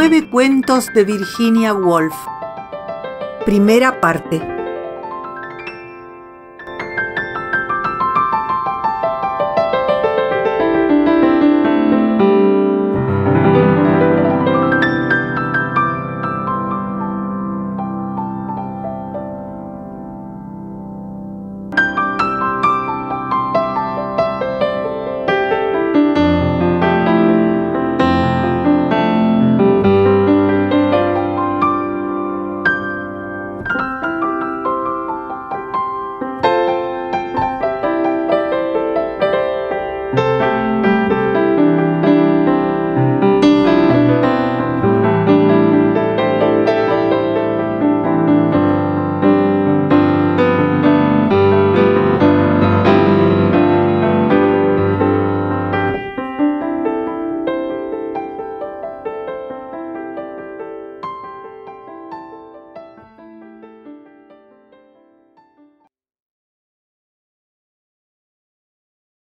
9 cuentos de Virginia Woolf. Primera parte.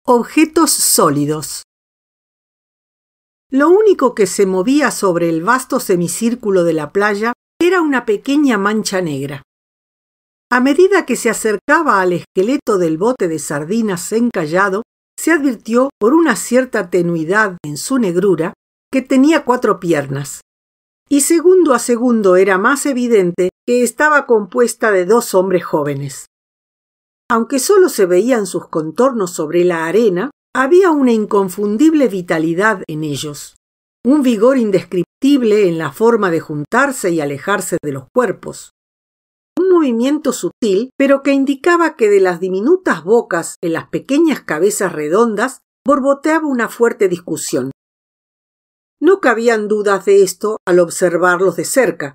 Objetos sólidos. Lo único que se movía sobre el vasto semicírculo de la playa era una pequeña mancha negra. A medida que se acercaba al esqueleto del bote de sardinas encallado, se advirtió por una cierta tenuidad en su negrura que tenía 4 piernas, y segundo a segundo era más evidente que estaba compuesta de 2 hombres jóvenes. Aunque solo se veían sus contornos sobre la arena, había una inconfundible vitalidad en ellos, un vigor indescriptible en la forma de juntarse y alejarse de los cuerpos. Un movimiento sutil, pero que indicaba que de las diminutas bocas en las pequeñas cabezas redondas borboteaba una fuerte discusión. No cabían dudas de esto al observarlos de cerca,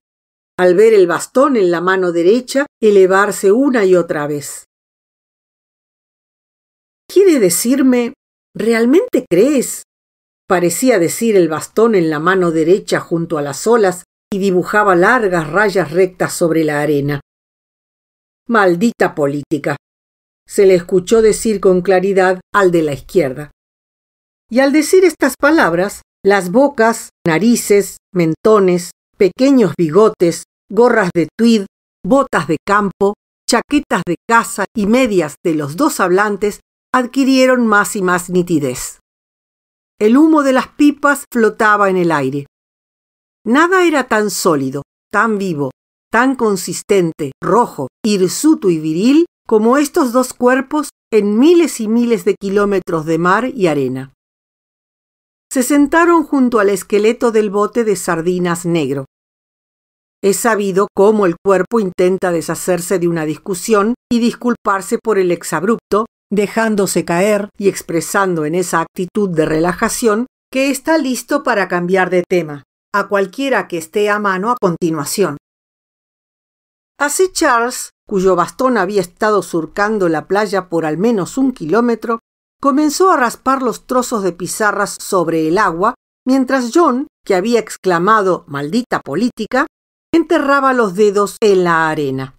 al ver el bastón en la mano derecha elevarse una y otra vez. ¿Quiere decirme, realmente crees? Parecía decir el bastón en la mano derecha junto a las olas y dibujaba largas rayas rectas sobre la arena. Maldita política, se le escuchó decir con claridad al de la izquierda. Y al decir estas palabras, las bocas, narices, mentones, pequeños bigotes, gorras de tweed, botas de campo, chaquetas de caza y medias de los 2 hablantes adquirieron más y más nitidez. El humo de las pipas flotaba en el aire. Nada era tan sólido, tan vivo, tan consistente, rojo, hirsuto y viril como estos 2 cuerpos en miles y miles de kilómetros de mar y arena. Se sentaron junto al esqueleto del bote de sardinas negro. Es sabido cómo el cuerpo intenta deshacerse de una discusión y disculparse por el exabrupto, dejándose caer y expresando en esa actitud de relajación que está listo para cambiar de tema, a cualquiera que esté a mano a continuación. Así Charles, cuyo bastón había estado surcando la playa por al menos 1 kilómetro, comenzó a raspar los trozos de pizarras sobre el agua, mientras John, que había exclamado «maldita política», enterraba los dedos en la arena.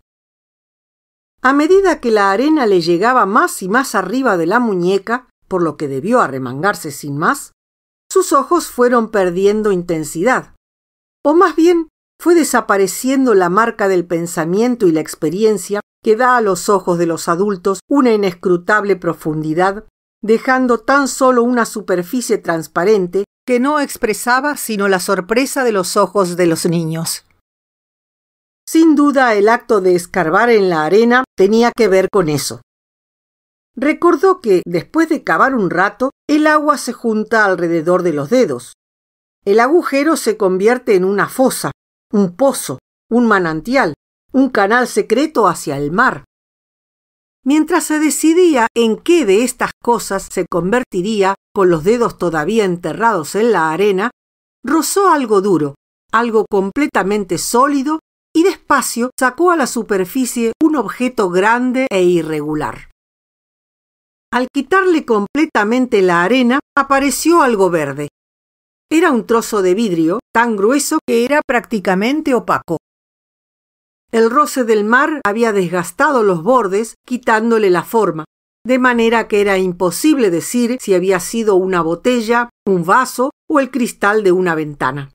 A medida que la arena le llegaba más y más arriba de la muñeca, por lo que debió arremangarse sin más, sus ojos fueron perdiendo intensidad. O más bien, fue desapareciendo la marca del pensamiento y la experiencia que da a los ojos de los adultos una inescrutable profundidad, dejando tan solo una superficie transparente que no expresaba sino la sorpresa de los ojos de los niños. Sin duda, el acto de escarbar en la arena tenía que ver con eso. Recordó que, después de cavar un rato, el agua se junta alrededor de los dedos. El agujero se convierte en una fosa, un pozo, un manantial, un canal secreto hacia el mar. Mientras se decidía en qué de estas cosas se convertiría con los dedos todavía enterrados en la arena, rozó algo duro, algo completamente sólido, y despacio sacó a la superficie un objeto grande e irregular. Al quitarle completamente la arena, apareció algo verde. Era un trozo de vidrio tan grueso que era prácticamente opaco. El roce del mar había desgastado los bordes, quitándole la forma, de manera que era imposible decir si había sido una botella, un vaso o el cristal de una ventana.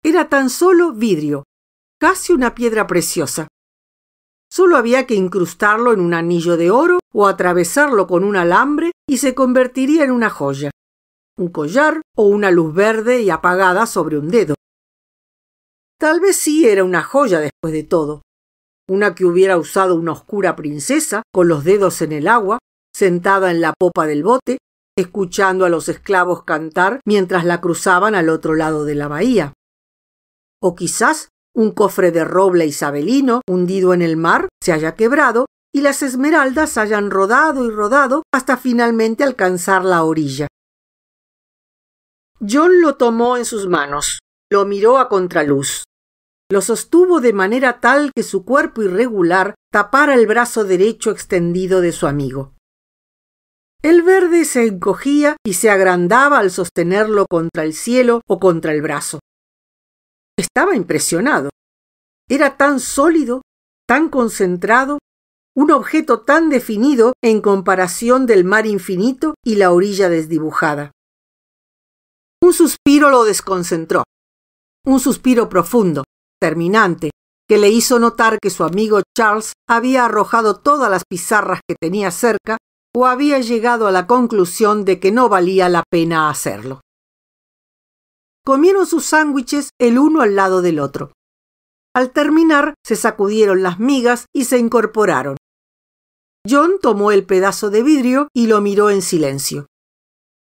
Era tan solo vidrio, casi una piedra preciosa. Solo había que incrustarlo en un anillo de oro o atravesarlo con un alambre y se convertiría en una joya, un collar o una luz verde y apagada sobre un dedo. Tal vez sí era una joya después de todo, una que hubiera usado una oscura princesa con los dedos en el agua, sentada en la popa del bote, escuchando a los esclavos cantar mientras la cruzaban al otro lado de la bahía. O quizás un cofre de roble isabelino hundido en el mar se haya quebrado y las esmeraldas hayan rodado y rodado hasta finalmente alcanzar la orilla. John lo tomó en sus manos, lo miró a contraluz. Lo sostuvo de manera tal que su cuerpo irregular tapara el brazo derecho extendido de su amigo. El verde se encogía y se agrandaba al sostenerlo contra el cielo o contra el brazo. Estaba impresionado. Era tan sólido, tan concentrado, un objeto tan definido en comparación del mar infinito y la orilla desdibujada. Un suspiro lo desconcentró. Un suspiro profundo, terminante, que le hizo notar que su amigo Charles había arrojado todas las pizarras que tenía cerca o había llegado a la conclusión de que no valía la pena hacerlo. Comieron sus sándwiches el uno al lado del otro. Al terminar, se sacudieron las migas y se incorporaron. John tomó el pedazo de vidrio y lo miró en silencio.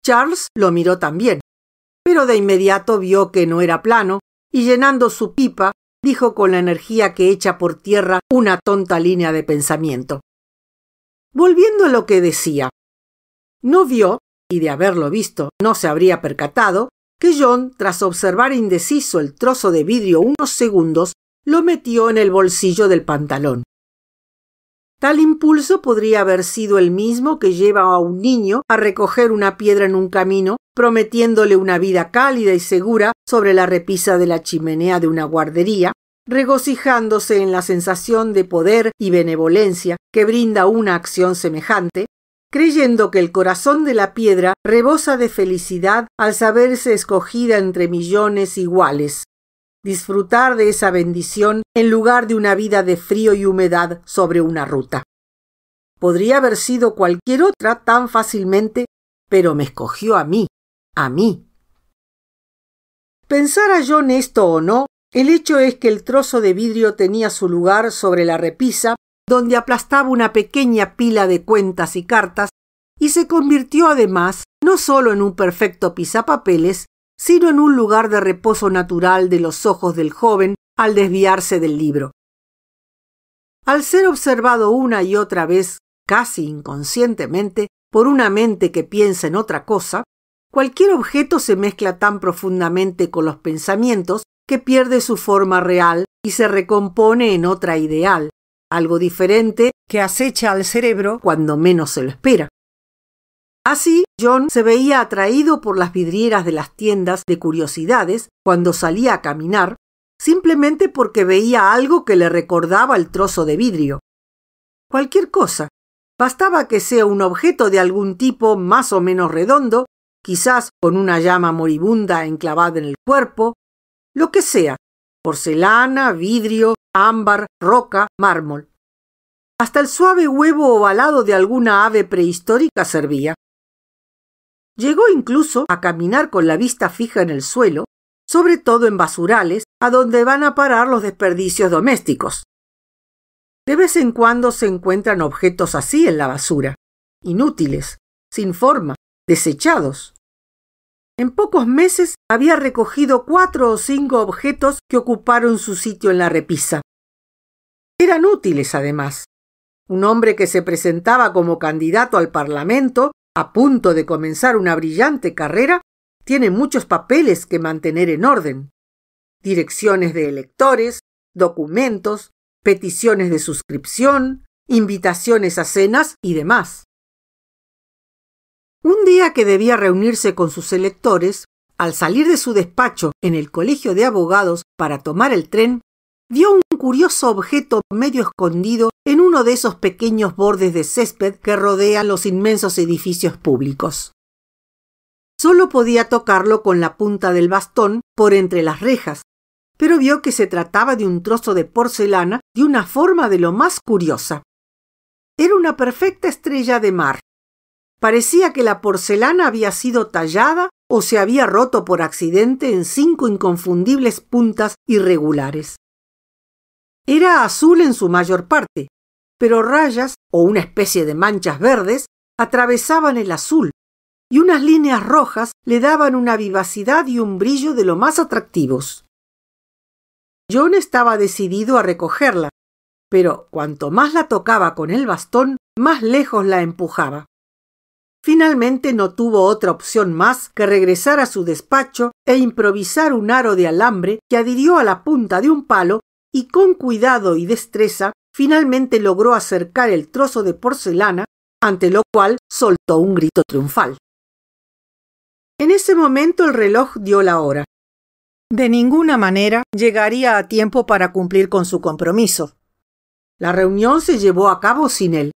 Charles lo miró también, pero de inmediato vio que no era plano y llenando su pipa, dijo con la energía que echa por tierra una tonta línea de pensamiento. Volviendo a lo que decía, no vio, y de haberlo visto no se habría percatado, que John, tras observar indeciso el trozo de vidrio unos segundos, lo metió en el bolsillo del pantalón. Tal impulso podría haber sido el mismo que lleva a un niño a recoger una piedra en un camino, prometiéndole una vida cálida y segura sobre la repisa de la chimenea de una guardería, regocijándose en la sensación de poder y benevolencia que brinda una acción semejante, creyendo que el corazón de la piedra rebosa de felicidad al saberse escogida entre millones iguales. Disfrutar de esa bendición en lugar de una vida de frío y humedad sobre una ruta. Podría haber sido cualquier otra tan fácilmente, pero me escogió a mí. Pensara John esto o no, el hecho es que el trozo de vidrio tenía su lugar sobre la repisa, donde aplastaba una pequeña pila de cuentas y cartas, y se convirtió además no solo en un perfecto pisapapeles, sino en un lugar de reposo natural de los ojos del joven al desviarse del libro. Al ser observado una y otra vez, casi inconscientemente, por una mente que piensa en otra cosa, cualquier objeto se mezcla tan profundamente con los pensamientos que pierde su forma real y se recompone en otra ideal, algo diferente que acecha al cerebro cuando menos se lo espera. Así, John se veía atraído por las vidrieras de las tiendas de curiosidades cuando salía a caminar, simplemente porque veía algo que le recordaba el trozo de vidrio. Cualquier cosa. Bastaba que sea un objeto de algún tipo más o menos redondo, quizás con una llama moribunda enclavada en el cuerpo, lo que sea, porcelana, vidrio, ámbar, roca, mármol. Hasta el suave huevo ovalado de alguna ave prehistórica servía. Llegó incluso a caminar con la vista fija en el suelo, sobre todo en basurales, a donde van a parar los desperdicios domésticos. De vez en cuando se encuentran objetos así en la basura, inútiles, sin forma, desechados. En pocos meses había recogido 4 o 5 objetos que ocuparon su sitio en la repisa. Eran útiles, además. Un hombre que se presentaba como candidato al Parlamento, a punto de comenzar una brillante carrera, tiene muchos papeles que mantener en orden. Direcciones de electores, documentos, peticiones de suscripción, invitaciones a cenas y demás. Un día que debía reunirse con sus electores, al salir de su despacho en el Colegio de Abogados para tomar el tren, vio un curioso objeto medio escondido en uno de esos pequeños bordes de césped que rodean los inmensos edificios públicos. Solo podía tocarlo con la punta del bastón por entre las rejas, pero vio que se trataba de un trozo de porcelana de una forma de lo más curiosa. Era una perfecta estrella de mar. Parecía que la porcelana había sido tallada o se había roto por accidente en 5 inconfundibles puntas irregulares. Era azul en su mayor parte, pero rayas o una especie de manchas verdes atravesaban el azul y unas líneas rojas le daban una vivacidad y un brillo de lo más atractivos. John estaba decidido a recogerla, pero cuanto más la tocaba con el bastón, más lejos la empujaba. Finalmente no tuvo otra opción más que regresar a su despacho e improvisar un aro de alambre que adhirió a la punta de un palo y con cuidado y destreza finalmente logró acercar el trozo de porcelana, ante lo cual soltó un grito triunfal. En ese momento el reloj dio la hora. De ninguna manera llegaría a tiempo para cumplir con su compromiso. La reunión se llevó a cabo sin él.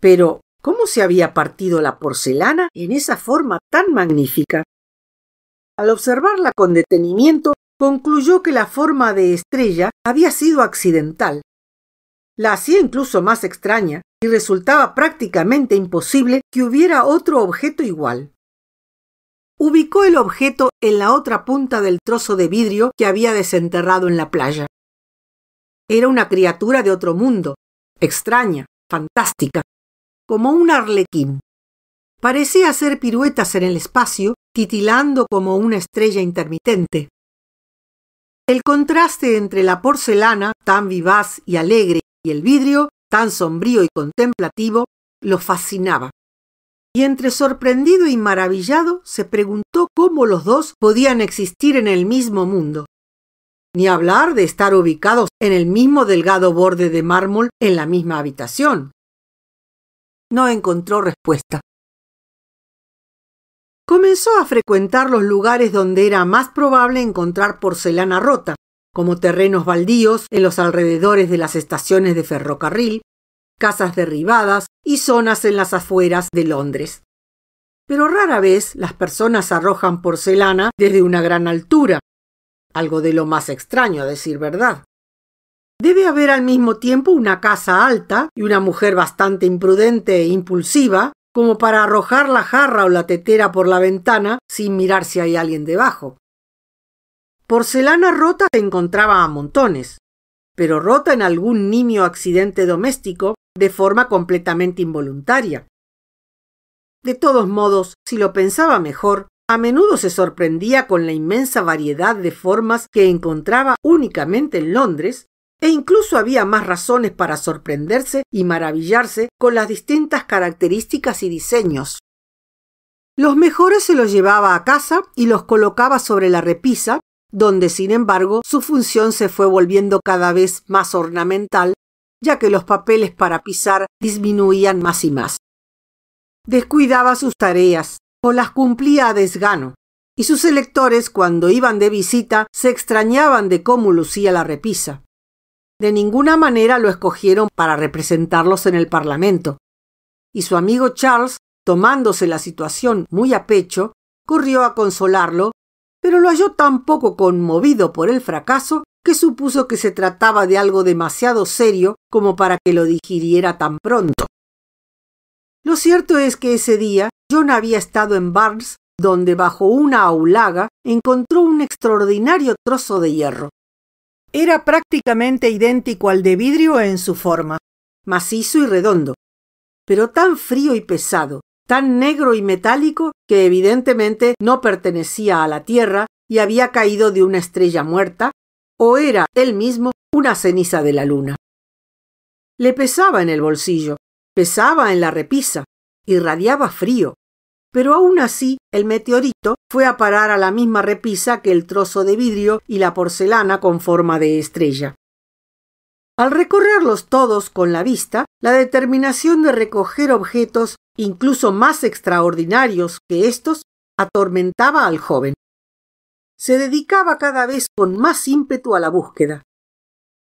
Pero, ¿cómo se había partido la porcelana en esa forma tan magnífica? Al observarla con detenimiento, concluyó que la forma de estrella había sido accidental. La hacía incluso más extraña y resultaba prácticamente imposible que hubiera otro objeto igual. Ubicó el objeto en la otra punta del trozo de vidrio que había desenterrado en la playa. Era una criatura de otro mundo, extraña, fantástica, como un arlequín. Parecía hacer piruetas en el espacio, titilando como una estrella intermitente. El contraste entre la porcelana, tan vivaz y alegre, y el vidrio, tan sombrío y contemplativo, lo fascinaba. Y entre sorprendido y maravillado se preguntó cómo los dos podían existir en el mismo mundo. Ni hablar de estar ubicados en el mismo delgado borde de mármol en la misma habitación. No encontró respuesta. Comenzó a frecuentar los lugares donde era más probable encontrar porcelana rota, como terrenos baldíos en los alrededores de las estaciones de ferrocarril, casas derribadas y zonas en las afueras de Londres. Pero rara vez las personas arrojan porcelana desde una gran altura, algo de lo más extraño a decir verdad. Debe haber al mismo tiempo una casa alta y una mujer bastante imprudente e impulsiva como para arrojar la jarra o la tetera por la ventana sin mirar si hay alguien debajo. Porcelana rota se encontraba a montones, pero rota en algún nimio accidente doméstico de forma completamente involuntaria. De todos modos, si lo pensaba mejor, a menudo se sorprendía con la inmensa variedad de formas que encontraba únicamente en Londres, e incluso había más razones para sorprenderse y maravillarse con las distintas características y diseños. Los mejores se los llevaba a casa y los colocaba sobre la repisa, donde, sin embargo, su función se fue volviendo cada vez más ornamental, ya que los papeles para pisar disminuían más y más. Descuidaba sus tareas o las cumplía a desgano, y sus electores, cuando iban de visita, se extrañaban de cómo lucía la repisa. De ninguna manera lo escogieron para representarlos en el Parlamento, y su amigo Charles, tomándose la situación muy a pecho, corrió a consolarlo, pero lo halló tan poco conmovido por el fracaso que supuso que se trataba de algo demasiado serio como para que lo digiriera tan pronto. Lo cierto es que ese día John había estado en Barnes, donde bajo una aulaga encontró un extraordinario trozo de hierro. Era prácticamente idéntico al de vidrio en su forma, macizo y redondo, pero tan frío y pesado, tan negro y metálico que evidentemente no pertenecía a la Tierra y había caído de una estrella muerta, o era él mismo una ceniza de la luna. Le pesaba en el bolsillo, pesaba en la repisa, irradiaba frío, pero aún así el meteorito fue a parar a la misma repisa que el trozo de vidrio y la porcelana con forma de estrella. Al recorrerlos todos con la vista, la determinación de recoger objetos incluso más extraordinarios que estos atormentaba al joven. Se dedicaba cada vez con más ímpetu a la búsqueda.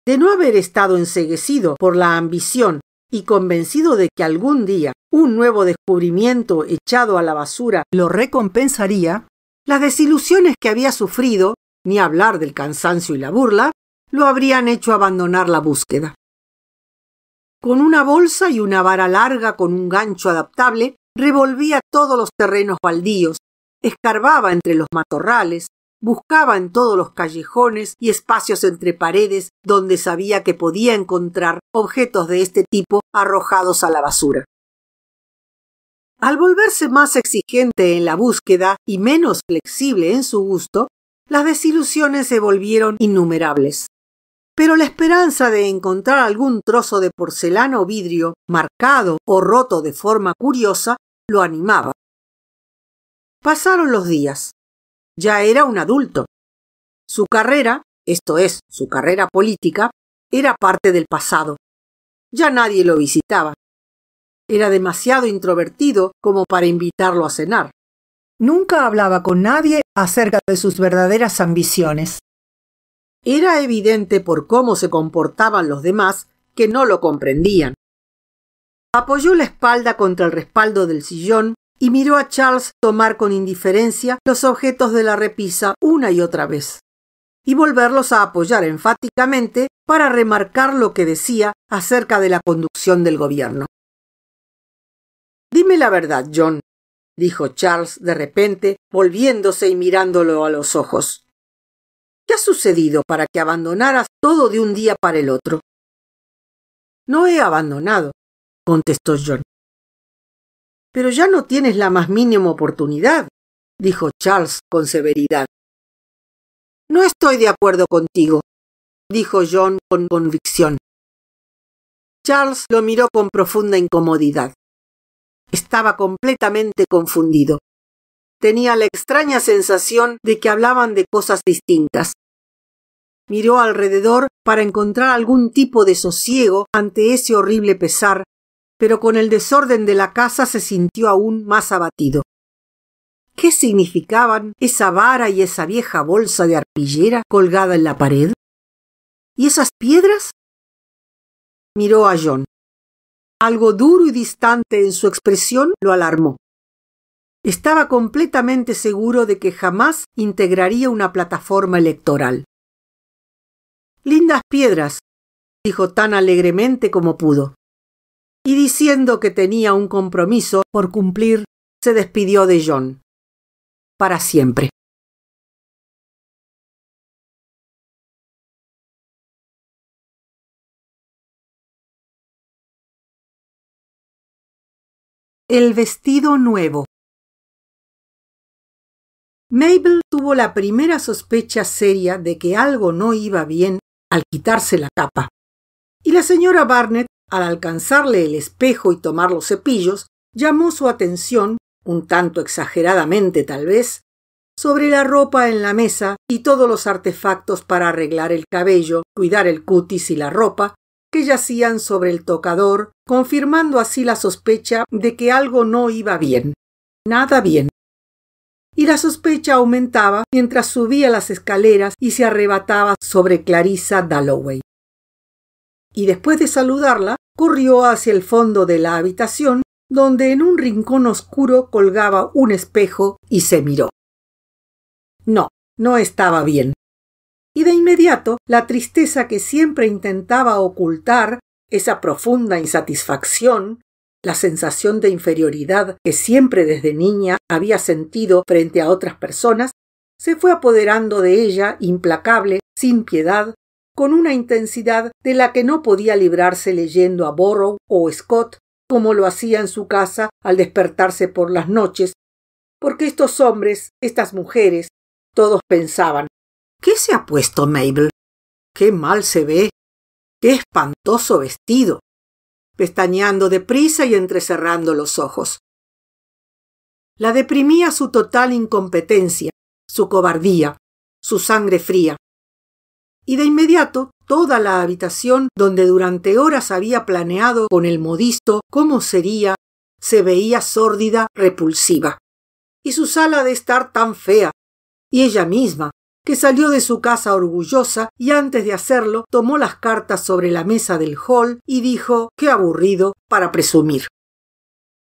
De no haber estado enceguecido por la ambición y convencido de que algún día un nuevo descubrimiento echado a la basura lo recompensaría, las desilusiones que había sufrido ni hablar del cansancio y la burla, lo habrían hecho abandonar la búsqueda. Con una bolsa y una vara larga con un gancho adaptable, revolvía todos los terrenos baldíos, escarbaba entre los matorrales, buscaba en todos los callejones y espacios entre paredes donde sabía que podía encontrar objetos de este tipo arrojados a la basura. Al volverse más exigente en la búsqueda y menos flexible en su gusto, las desilusiones se volvieron innumerables. Pero la esperanza de encontrar algún trozo de porcelana o vidrio marcado o roto de forma curiosa lo animaba. Pasaron los días. Ya era un adulto. Su carrera, esto es, su carrera política, era parte del pasado. Ya nadie lo visitaba. Era demasiado introvertido como para invitarlo a cenar. Nunca hablaba con nadie acerca de sus verdaderas ambiciones. Era evidente por cómo se comportaban los demás que no lo comprendían. Apoyó la espalda contra el respaldo del sillón y miró a Charles tomar con indiferencia los objetos de la repisa una y otra vez, y volverlos a apoyar enfáticamente para remarcar lo que decía acerca de la conducción del gobierno. «Dime la verdad, John», dijo Charles de repente, volviéndose y mirándolo a los ojos. «¿Qué ha sucedido para que abandonaras todo de un día para el otro?» «No he abandonado», contestó John. «Pero ya no tienes la más mínima oportunidad», dijo Charles con severidad. «No estoy de acuerdo contigo», dijo John con convicción. Charles lo miró con profunda incomodidad. Estaba completamente confundido. Tenía la extraña sensación de que hablaban de cosas distintas. Miró alrededor para encontrar algún tipo de sosiego ante ese horrible pesar, pero con el desorden de la casa se sintió aún más abatido. ¿Qué significaban esa vara y esa vieja bolsa de arpillera colgada en la pared? ¿Y esas piedras? Miró a John. Algo duro y distante en su expresión lo alarmó. Estaba completamente seguro de que jamás integraría una plataforma electoral. «Lindas piedras», dijo tan alegremente como pudo. Y diciendo que tenía un compromiso por cumplir, se despidió de John. Para siempre. El vestido nuevo. Mabel tuvo la primera sospecha seria de que algo no iba bien al quitarse la capa, y la señora Barnett, al alcanzarle el espejo y tomar los cepillos, llamó su atención, un tanto exageradamente tal vez, sobre la ropa en la mesa y todos los artefactos para arreglar el cabello, cuidar el cutis y la ropa, que yacían sobre el tocador, confirmando así la sospecha de que algo no iba bien. Nada bien. Y la sospecha aumentaba mientras subía las escaleras y se arrebataba sobre Clarissa Dalloway. Y después de saludarla, corrió hacia el fondo de la habitación, donde en un rincón oscuro colgaba un espejo y se miró. No, no estaba bien. Y de inmediato la tristeza que siempre intentaba ocultar, esa profunda insatisfacción, la sensación de inferioridad que siempre desde niña había sentido frente a otras personas, se fue apoderando de ella implacable, sin piedad, con una intensidad de la que no podía librarse leyendo a Borrow o Scott, como lo hacía en su casa al despertarse por las noches, porque estos hombres, estas mujeres, todos pensaban: ¿qué se ha puesto Mabel? ¡Qué mal se ve! ¡Qué espantoso vestido!, pestañeando deprisa y entrecerrando los ojos. La deprimía su total incompetencia, su cobardía, su sangre fría. Y de inmediato toda la habitación, donde durante horas había planeado con el modisto cómo sería, se veía sórdida, repulsiva. Y su sala de estar tan fea, y ella misma, que salió de su casa orgullosa y antes de hacerlo tomó las cartas sobre la mesa del hall y dijo: «¡Qué aburrido!», para presumir.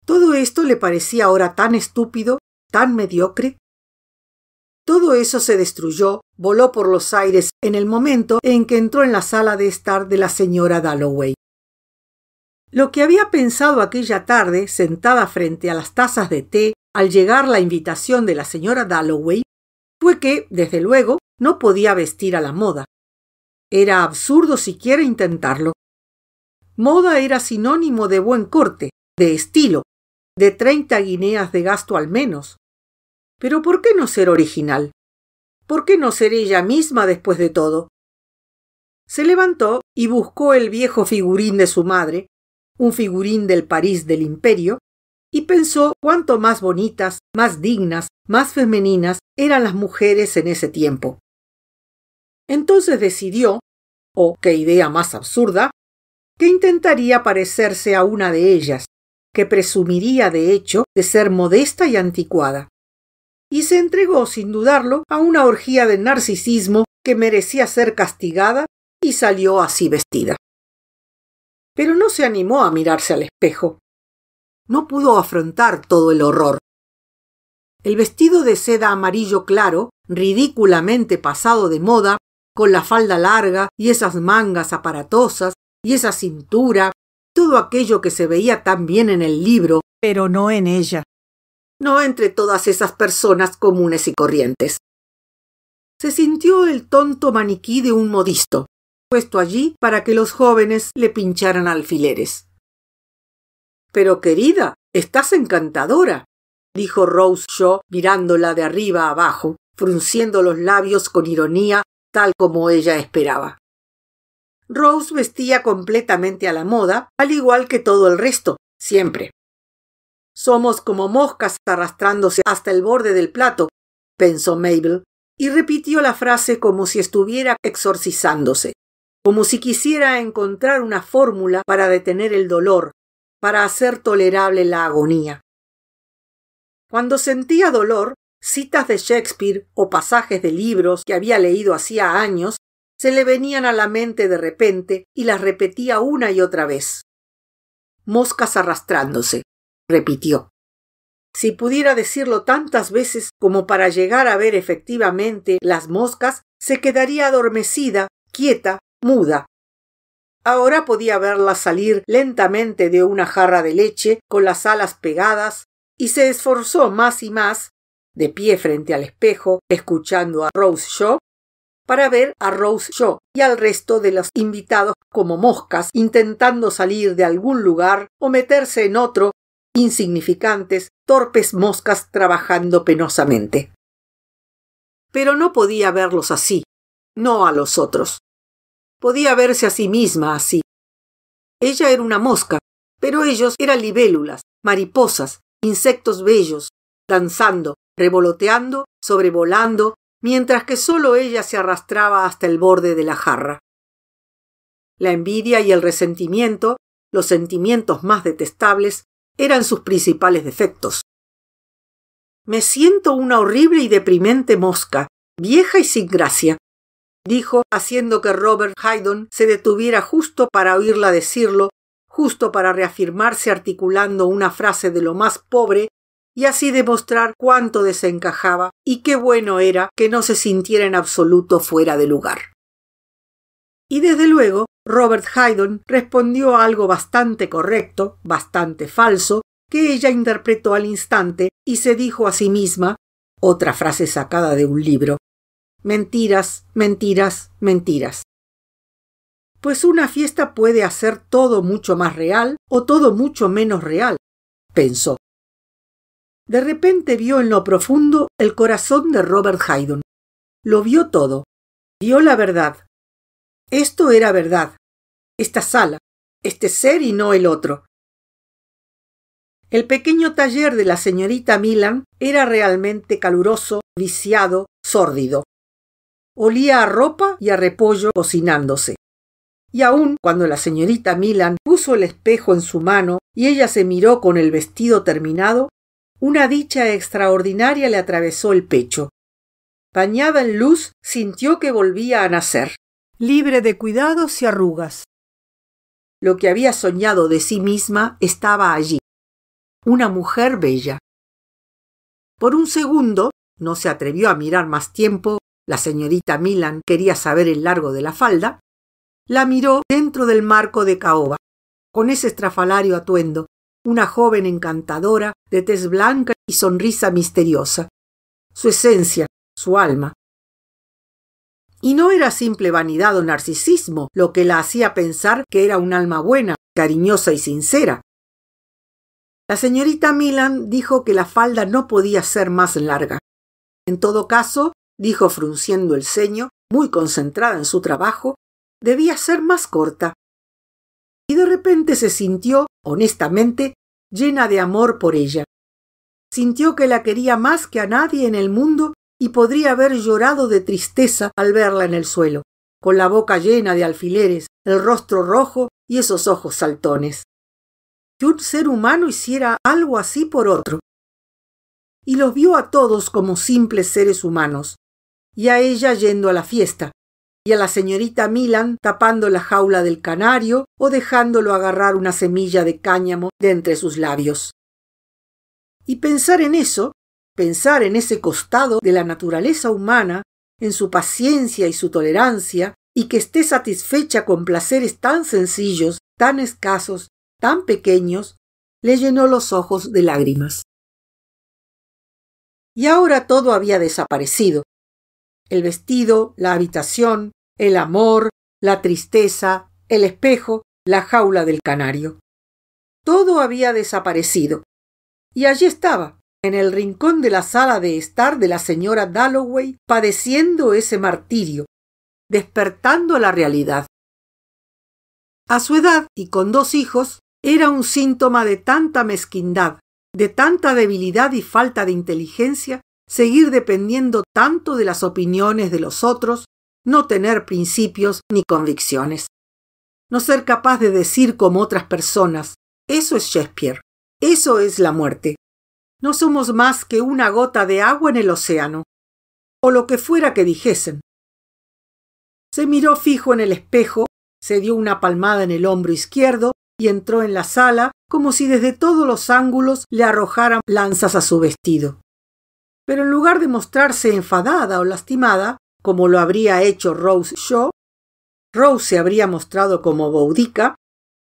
Todo esto le parecía ahora tan estúpido, tan mediocre. Todo eso se destruyó, voló por los aires en el momento en que entró en la sala de estar de la señora Dalloway. Lo que había pensado aquella tarde, sentada frente a las tazas de té, al llegar la invitación de la señora Dalloway, fue que, desde luego, no podía vestir a la moda. Era absurdo siquiera intentarlo. Moda era sinónimo de buen corte, de estilo, de 30 guineas de gasto al menos. Pero ¿por qué no ser original? ¿Por qué no ser ella misma después de todo? Se levantó y buscó el viejo figurín de su madre, un figurín del París del Imperio, y pensó cuánto más bonitas, más dignas, más femeninas eran las mujeres en ese tiempo. Entonces decidió, oh, qué idea más absurda, que intentaría parecerse a una de ellas, que presumiría de hecho de ser modesta y anticuada. Y se entregó sin dudarlo a una orgía de narcisismo que merecía ser castigada y salió así vestida. Pero no se animó a mirarse al espejo. No pudo afrontar todo el horror. El vestido de seda amarillo claro, ridículamente pasado de moda, con la falda larga y esas mangas aparatosas y esa cintura, todo aquello que se veía tan bien en el libro, pero no en ella. No entre todas esas personas comunes y corrientes. Se sintió el tonto maniquí de un modisto, puesto allí para que los jóvenes le pincharan alfileres. Pero querida, estás encantadora, dijo Rose Shaw mirándola de arriba abajo, frunciendo los labios con ironía, tal como ella esperaba. Rose vestía completamente a la moda, al igual que todo el resto, siempre. Somos como moscas arrastrándose hasta el borde del plato, pensó Mabel, y repitió la frase como si estuviera exorcizándose, como si quisiera encontrar una fórmula para detener el dolor, para hacer tolerable la agonía. Cuando sentía dolor, citas de Shakespeare o pasajes de libros que había leído hacía años se le venían a la mente de repente y las repetía una y otra vez. Moscas arrastrándose, repitió. Si pudiera decirlo tantas veces como para llegar a ver efectivamente las moscas, se quedaría adormecida, quieta, muda. Ahora podía verlas salir lentamente de una jarra de leche con las alas pegadas y se esforzó más y más, de pie frente al espejo, escuchando a Rose Shaw, para ver a Rose Shaw y al resto de los invitados como moscas intentando salir de algún lugar o meterse en otro, insignificantes, torpes moscas trabajando penosamente. Pero no podía verlos así, no a los otros. Podía verse a sí misma así. Ella era una mosca, pero ellos eran libélulas, mariposas, insectos bellos, danzando, revoloteando, sobrevolando, mientras que solo ella se arrastraba hasta el borde de la jarra. La envidia y el resentimiento, los sentimientos más detestables, eran sus principales defectos. Me siento una horrible y deprimente mosca, vieja y sin gracia, dijo, haciendo que Robert Haydon se detuviera justo para oírla decirlo, justo para reafirmarse articulando una frase de lo más pobre y así demostrar cuánto desencajaba y qué bueno era que no se sintiera en absoluto fuera de lugar. Y desde luego, Robert Haydon respondió a algo bastante correcto, bastante falso, que ella interpretó al instante y se dijo a sí misma, otra frase sacada de un libro, mentiras, mentiras, mentiras. Pues una fiesta puede hacer todo mucho más real o todo mucho menos real, pensó. De repente vio en lo profundo el corazón de Robert Haydon. Lo vio todo. Vio la verdad. Esto era verdad. Esta sala, este ser y no el otro. El pequeño taller de la señorita Milan era realmente caluroso, viciado, sórdido. Olía a ropa y a repollo cocinándose. Y aun cuando la señorita Milan puso el espejo en su mano y ella se miró con el vestido terminado, una dicha extraordinaria le atravesó el pecho. Bañada en luz, sintió que volvía a nacer, libre de cuidados y arrugas. Lo que había soñado de sí misma estaba allí. Una mujer bella. Por un segundo, no se atrevió a mirar más tiempo, la señorita Milan quería saber el largo de la falda, la miró dentro del marco de caoba, con ese estrafalario atuendo, una joven encantadora, de tez blanca y sonrisa misteriosa. Su esencia, su alma. Y no era simple vanidad o narcisismo lo que la hacía pensar que era un alma buena, cariñosa y sincera. La señorita Milan dijo que la falda no podía ser más larga. En todo caso, dijo frunciendo el ceño, muy concentrada en su trabajo, debía ser más corta. Y de repente se sintió, honestamente, llena de amor por ella. Sintió que la quería más que a nadie en el mundo y podría haber llorado de tristeza al verla en el suelo, con la boca llena de alfileres, el rostro rojo y esos ojos saltones. Que un ser humano hiciera algo así por otro. Y los vio a todos como simples seres humanos, y a ella yendo a la fiesta, y a la señorita Milan tapando la jaula del canario o dejándolo agarrar una semilla de cáñamo de entre sus labios. Y pensar en eso, pensar en ese costado de la naturaleza humana, en su paciencia y su tolerancia, y que esté satisfecha con placeres tan sencillos, tan escasos, tan pequeños, le llenó los ojos de lágrimas. Y ahora todo había desaparecido. El vestido, la habitación, el amor, la tristeza, el espejo, la jaula del canario. Todo había desaparecido. Y allí estaba, en el rincón de la sala de estar de la señora Dalloway, padeciendo ese martirio, despertando a la realidad. A su edad y con 2 hijos, era un síntoma de tanta mezquindad, de tanta debilidad y falta de inteligencia, seguir dependiendo tanto de las opiniones de los otros, no tener principios ni convicciones. No ser capaz de decir como otras personas, eso es Shakespeare, eso es la muerte. No somos más que una gota de agua en el océano, o lo que fuera que dijesen. Se miró fijo en el espejo, se dio una palmada en el hombro izquierdo y entró en la sala como si desde todos los ángulos le arrojaran lanzas a su vestido. Pero en lugar de mostrarse enfadada o lastimada, como lo habría hecho Rose Shaw, Rose se habría mostrado como boudica,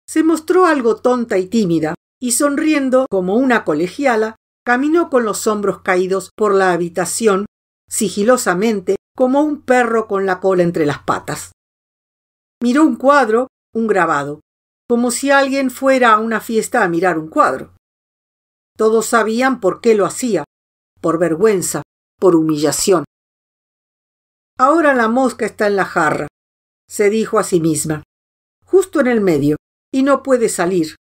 se mostró algo tonta y tímida, y sonriendo como una colegiala, caminó con los hombros caídos por la habitación, sigilosamente, como un perro con la cola entre las patas. Miró un cuadro, un grabado, como si alguien fuera a una fiesta a mirar un cuadro. Todos sabían por qué lo hacía, por vergüenza, por humillación. Ahora la mosca está en la jarra, se dijo a sí misma, justo en el medio, y no puede salir.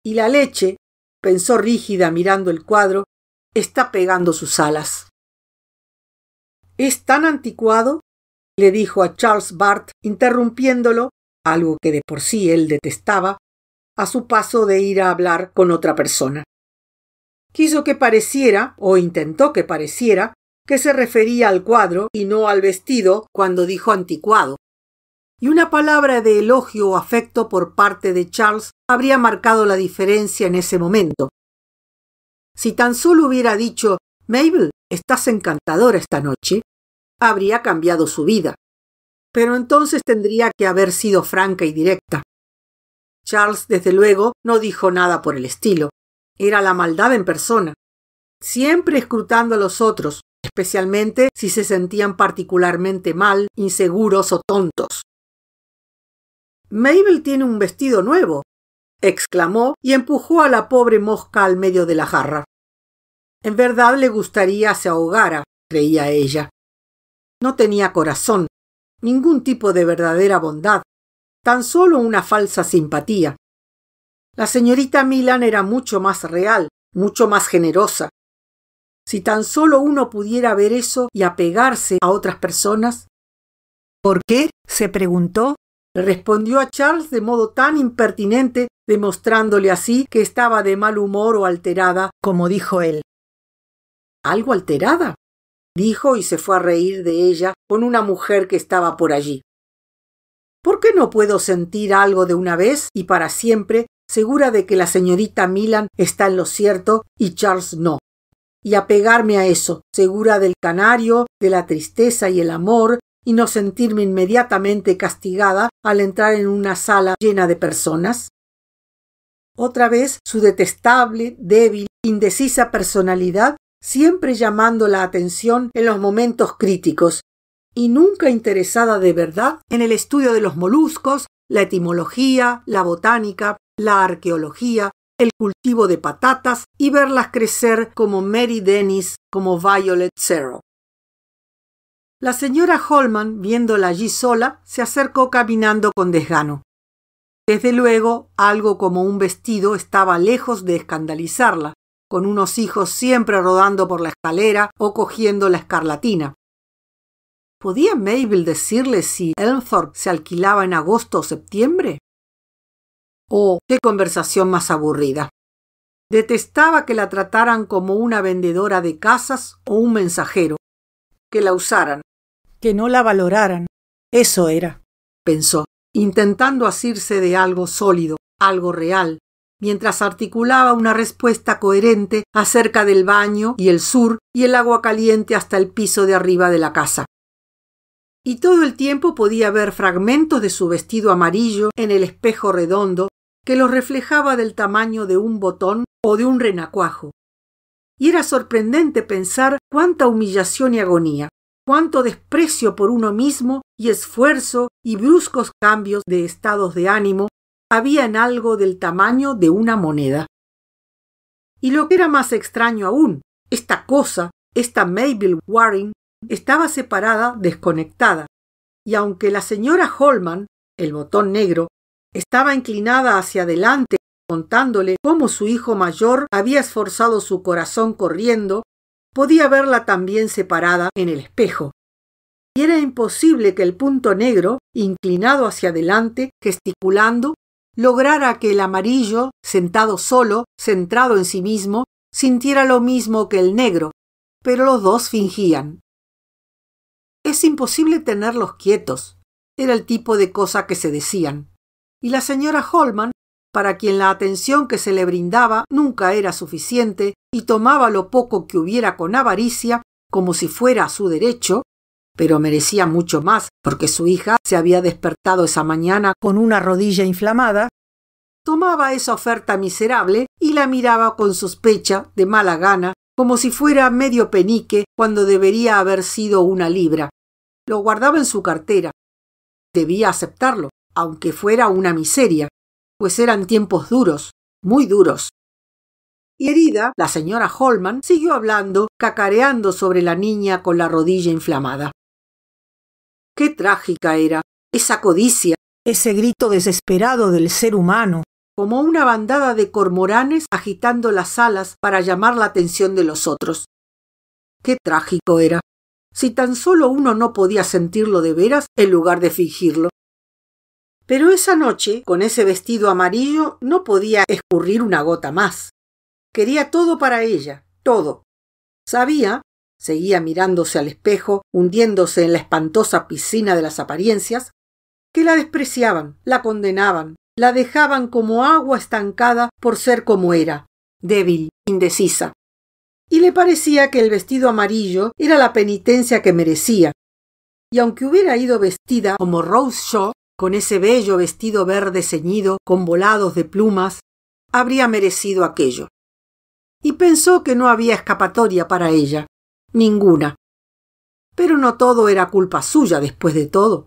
Y la leche, pensó rígida mirando el cuadro, está pegando sus alas. «Es tan anticuado», le dijo a Charles Bart, interrumpiéndolo, algo que de por sí él detestaba, a su paso de ir a hablar con otra persona. Quiso que pareciera, o intentó que pareciera, que se refería al cuadro y no al vestido cuando dijo anticuado. Y una palabra de elogio o afecto por parte de Charles habría marcado la diferencia en ese momento. Si tan solo hubiera dicho «Mabel, estás encantadora esta noche», habría cambiado su vida. Pero entonces tendría que haber sido franca y directa. Charles, desde luego, no dijo nada por el estilo. Era la maldad en persona. Siempre escrutando a los otros, especialmente si se sentían particularmente mal, inseguros o tontos. «Mabel tiene un vestido nuevo», exclamó y empujó a la pobre mosca al medio de la jarra. En verdad le gustaría se ahogara, creía ella. No tenía corazón, ningún tipo de verdadera bondad, tan solo una falsa simpatía. La señorita Milan era mucho más real, mucho más generosa. Si tan solo uno pudiera ver eso y apegarse a otras personas. «¿Por qué?», se preguntó. Le respondió a Charles de modo tan impertinente, demostrándole así que estaba de mal humor o alterada, como dijo él. «¿Algo alterada?», dijo y se fue a reír de ella con una mujer que estaba por allí. «¿Por qué no puedo sentir algo de una vez y para siempre, segura de que la señorita Milan está en lo cierto y Charles no?» y apegarme a eso, segura del canario, de la tristeza y el amor, y no sentirme inmediatamente castigada al entrar en una sala llena de personas? Otra vez su detestable, débil, indecisa personalidad, siempre llamando la atención en los momentos críticos, y nunca interesada de verdad en el estudio de los moluscos, la etimología, la botánica, la arqueología, el cultivo de patatas y verlas crecer como Mary Dennis, como Violet Zero. La señora Holman, viéndola allí sola, se acercó caminando con desgano. Desde luego, algo como un vestido estaba lejos de escandalizarla, con unos hijos siempre rodando por la escalera o cogiendo la escarlatina. ¿Podía Mabel decirle si Elmthorpe se alquilaba en agosto o septiembre? Oh, qué conversación más aburrida. Detestaba que la trataran como una vendedora de casas o un mensajero, que la usaran, que no la valoraran. Eso era, pensó, intentando asirse de algo sólido, algo real, mientras articulaba una respuesta coherente acerca del baño y el sur y el agua caliente hasta el piso de arriba de la casa. Y todo el tiempo podía ver fragmentos de su vestido amarillo en el espejo redondo que los reflejaba del tamaño de un botón o de un renacuajo. Y era sorprendente pensar cuánta humillación y agonía, cuánto desprecio por uno mismo y esfuerzo y bruscos cambios de estados de ánimo había en algo del tamaño de una moneda. Y lo que era más extraño aún, esta cosa, esta Mabel Warren, estaba separada, desconectada, y aunque la señora Holman, el botón negro, estaba inclinada hacia adelante, contándole cómo su hijo mayor había esforzado su corazón corriendo, podía verla también separada en el espejo. Y era imposible que el punto negro, inclinado hacia adelante, gesticulando, lograra que el amarillo, sentado solo, centrado en sí mismo, sintiera lo mismo que el negro, pero los dos fingían. Es imposible tenerlos quietos, era el tipo de cosa que se decían. Y la señora Holman, para quien la atención que se le brindaba nunca era suficiente y tomaba lo poco que hubiera con avaricia, como si fuera su derecho, pero merecía mucho más porque su hija se había despertado esa mañana con una rodilla inflamada, tomaba esa oferta miserable y la miraba con sospecha, de mala gana, como si fuera medio penique cuando debería haber sido una libra. Lo guardaba en su cartera. Debía aceptarlo, aunque fuera una miseria, pues eran tiempos duros, muy duros. Y herida, la señora Holman siguió hablando, cacareando sobre la niña con la rodilla inflamada. Qué trágica era esa codicia, ese grito desesperado del ser humano, como una bandada de cormoranes agitando las alas para llamar la atención de los otros. Qué trágico era, si tan solo uno no podía sentirlo de veras en lugar de fingirlo. Pero esa noche, con ese vestido amarillo, no podía escurrir una gota más. Quería todo para ella, todo. Sabía, seguía mirándose al espejo, hundiéndose en la espantosa piscina de las apariencias, que la despreciaban, la condenaban, la dejaban como agua estancada por ser como era, débil, indecisa. Y le parecía que el vestido amarillo era la penitencia que merecía. Y aunque hubiera ido vestida como Rose Shaw, con ese bello vestido verde ceñido con volados de plumas, habría merecido aquello. Y pensó que no había escapatoria para ella, ninguna. Pero no todo era culpa suya después de todo.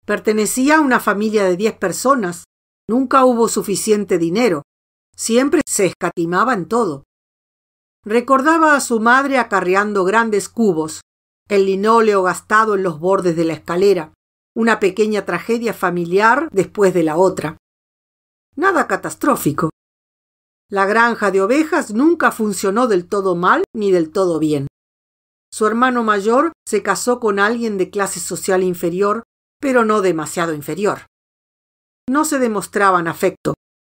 Pertenecía a una familia de 10 personas, nunca hubo suficiente dinero, siempre se escatimaba en todo. Recordaba a su madre acarreando grandes cubos, el linóleo gastado en los bordes de la escalera, una pequeña tragedia familiar después de la otra. Nada catastrófico. La granja de ovejas nunca funcionó del todo mal ni del todo bien. Su hermano mayor se casó con alguien de clase social inferior, pero no demasiado inferior. No se demostraban afecto.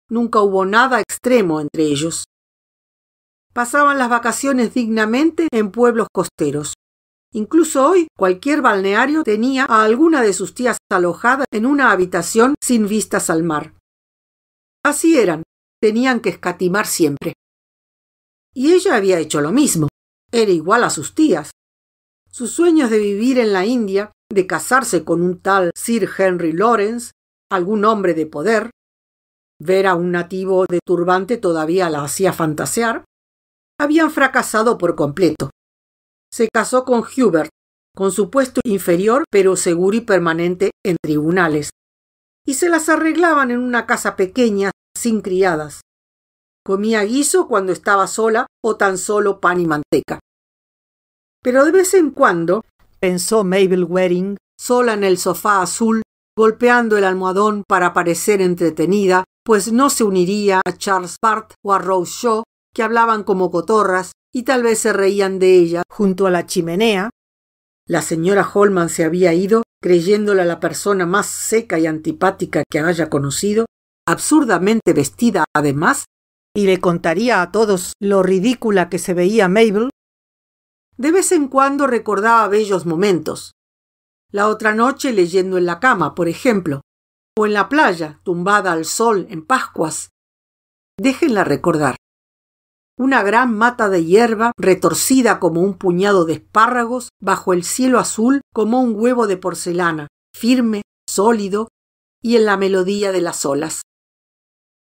Nunca hubo nada extremo entre ellos. Pasaban las vacaciones dignamente en pueblos costeros. Incluso hoy, cualquier balneario tenía a alguna de sus tías alojada en una habitación sin vistas al mar. Así eran, tenían que escatimar siempre. Y ella había hecho lo mismo. Era igual a sus tías. Sus sueños de vivir en la India, de casarse con un tal Sir Henry Lawrence, algún hombre de poder, ver a un nativo de turbante todavía la hacía fantasear, habían fracasado por completo. Se casó con Hubert, con su puesto inferior pero seguro y permanente en tribunales, y se las arreglaban en una casa pequeña, sin criadas. Comía guiso cuando estaba sola o tan solo pan y manteca. Pero de vez en cuando, pensó Mabel Waring, sola en el sofá azul, golpeando el almohadón para parecer entretenida, pues no se uniría a Charles Bart o a Rose Shaw, que hablaban como cotorras y tal vez se reían de ella junto a la chimenea. La señora Holman se había ido, creyéndola la persona más seca y antipática que haya conocido, absurdamente vestida además, y le contaría a todos lo ridícula que se veía Mabel. De vez en cuando recordaba bellos momentos. La otra noche leyendo en la cama, por ejemplo, o en la playa, tumbada al sol en Pascuas. Déjenla recordar. Una gran mata de hierba retorcida como un puñado de espárragos bajo el cielo azul como un huevo de porcelana, firme, sólido, y en la melodía de las olas.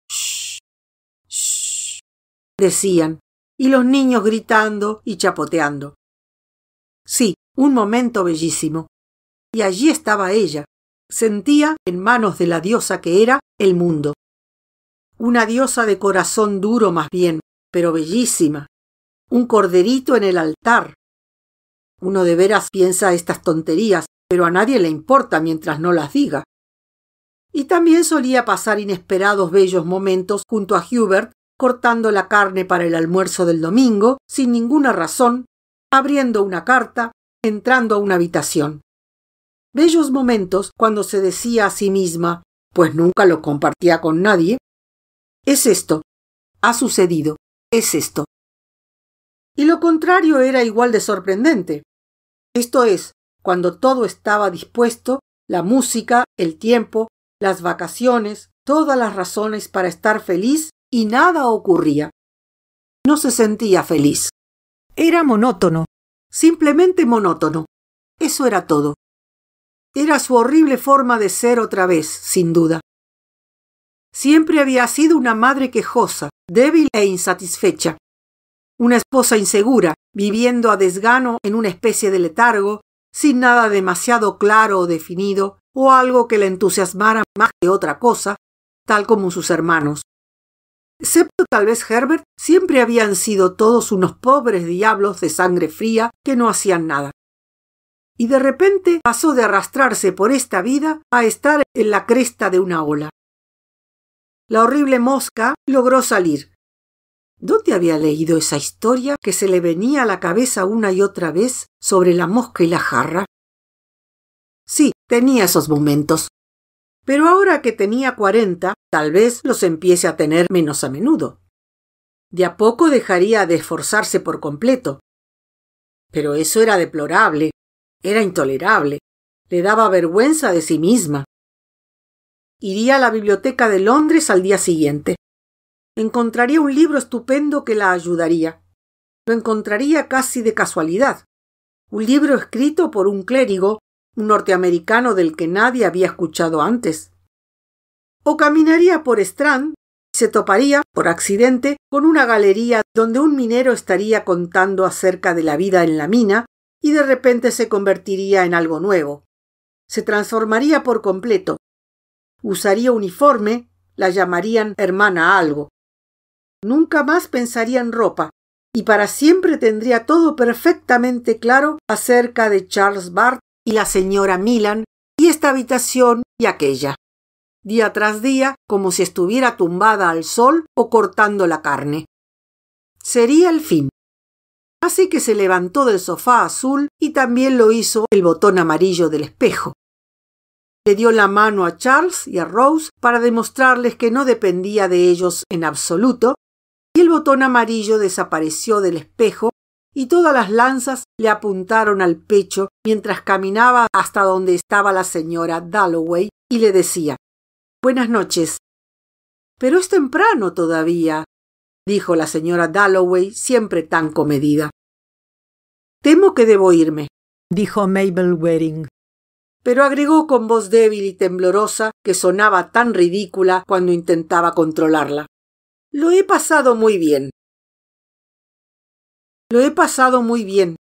«Shh, shh», decían, y los niños gritando y chapoteando. Sí, un momento bellísimo. Y allí estaba ella. Sentía, en manos de la diosa que era, el mundo. Una diosa de corazón duro más bien, pero bellísima. Un corderito en el altar. Uno de veras piensa estas tonterías, pero a nadie le importa mientras no las diga. Y también solía pasar inesperados bellos momentos junto a Hubert, cortando la carne para el almuerzo del domingo, sin ninguna razón, abriendo una carta, entrando a una habitación. Bellos momentos cuando se decía a sí misma, pues nunca lo compartía con nadie, es esto, ha sucedido, es esto. Y lo contrario era igual de sorprendente. Esto es, cuando todo estaba dispuesto, la música, el tiempo, las vacaciones, todas las razones para estar feliz, y nada ocurría. No se sentía feliz. Era monótono, simplemente monótono. Eso era todo. Era su horrible forma de ser otra vez, sin duda. Siempre había sido una madre quejosa, débil e insatisfecha. Una esposa insegura, viviendo a desgano en una especie de letargo, sin nada demasiado claro o definido, o algo que le entusiasmara más que otra cosa, tal como sus hermanos. Excepto tal vez Herbert, siempre habían sido todos unos pobres diablos de sangre fría que no hacían nada. Y de repente pasó de arrastrarse por esta vida a estar en la cresta de una ola. La horrible mosca logró salir. ¿Dónde había leído esa historia que se le venía a la cabeza una y otra vez sobre la mosca y la jarra? Sí, tenía esos momentos. Pero ahora que tenía 40, tal vez los empiece a tener menos a menudo. De a poco dejaría de esforzarse por completo. Pero eso era deplorable, era intolerable, le daba vergüenza de sí misma. Iría a la biblioteca de Londres al día siguiente. Encontraría un libro estupendo que la ayudaría. Lo encontraría casi de casualidad. Un libro escrito por un clérigo, un norteamericano del que nadie había escuchado antes. O caminaría por Strand y se toparía, por accidente, con una galería donde un minero estaría contando acerca de la vida en la mina y de repente se convertiría en algo nuevo. Se transformaría por completo. Usaría uniforme, la llamarían hermana algo. Nunca más pensaría en ropa, y para siempre tendría todo perfectamente claro acerca de Charles Bart y la señora Milan, y esta habitación y aquella. Día tras día, como si estuviera tumbada al sol o cortando la carne. Sería el fin. Así que se levantó del sofá azul y también lo hizo el botón amarillo del espejo. Le dio la mano a Charles y a Rose para demostrarles que no dependía de ellos en absoluto, y el botón amarillo desapareció del espejo y todas las lanzas le apuntaron al pecho mientras caminaba hasta donde estaba la señora Dalloway y le decía: «Buenas noches». «Pero es temprano todavía». dijo la señora Dalloway, siempre tan comedida. Temo que debo irme, dijo Mabel Waring. Pero agregó con voz débil y temblorosa que sonaba tan ridícula cuando intentaba controlarla. Lo he pasado muy bien. Lo he pasado muy bien,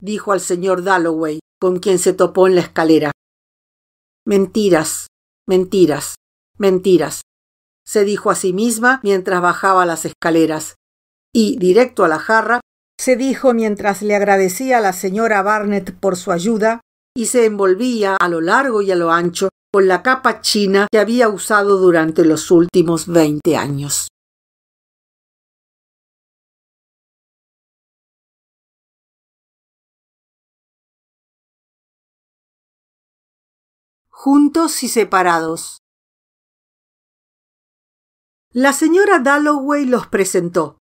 dijo al señor Dalloway, con quien se topó en la escalera. Mentiras, mentiras, mentiras, se dijo a sí misma mientras bajaba las escaleras, y, directo a la jarra, se dijo mientras le agradecía a la señora Barnett por su ayuda y se envolvía a lo largo y a lo ancho con la capa china que había usado durante los últimos 20 años. Juntos y separados. La señora Dalloway los presentó.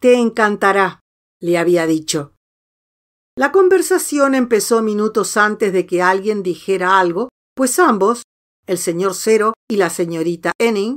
Te encantará, le había dicho. La conversación empezó minutos antes de que alguien dijera algo, pues ambos, el señor Cero y la señorita Enning,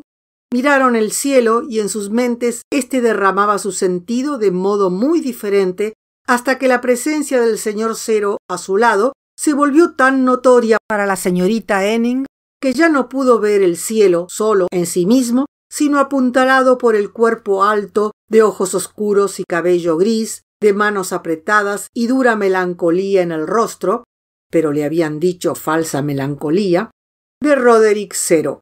miraron el cielo y en sus mentes éste derramaba su sentido de modo muy diferente hasta que la presencia del señor Cero a su lado se volvió tan notoria para la señorita Enning que ya no pudo ver el cielo solo en sí mismo, sino apuntalado por el cuerpo alto, de ojos oscuros y cabello gris, de manos apretadas y dura melancolía en el rostro, pero le habían dicho falsa melancolía, de Roderick Cero.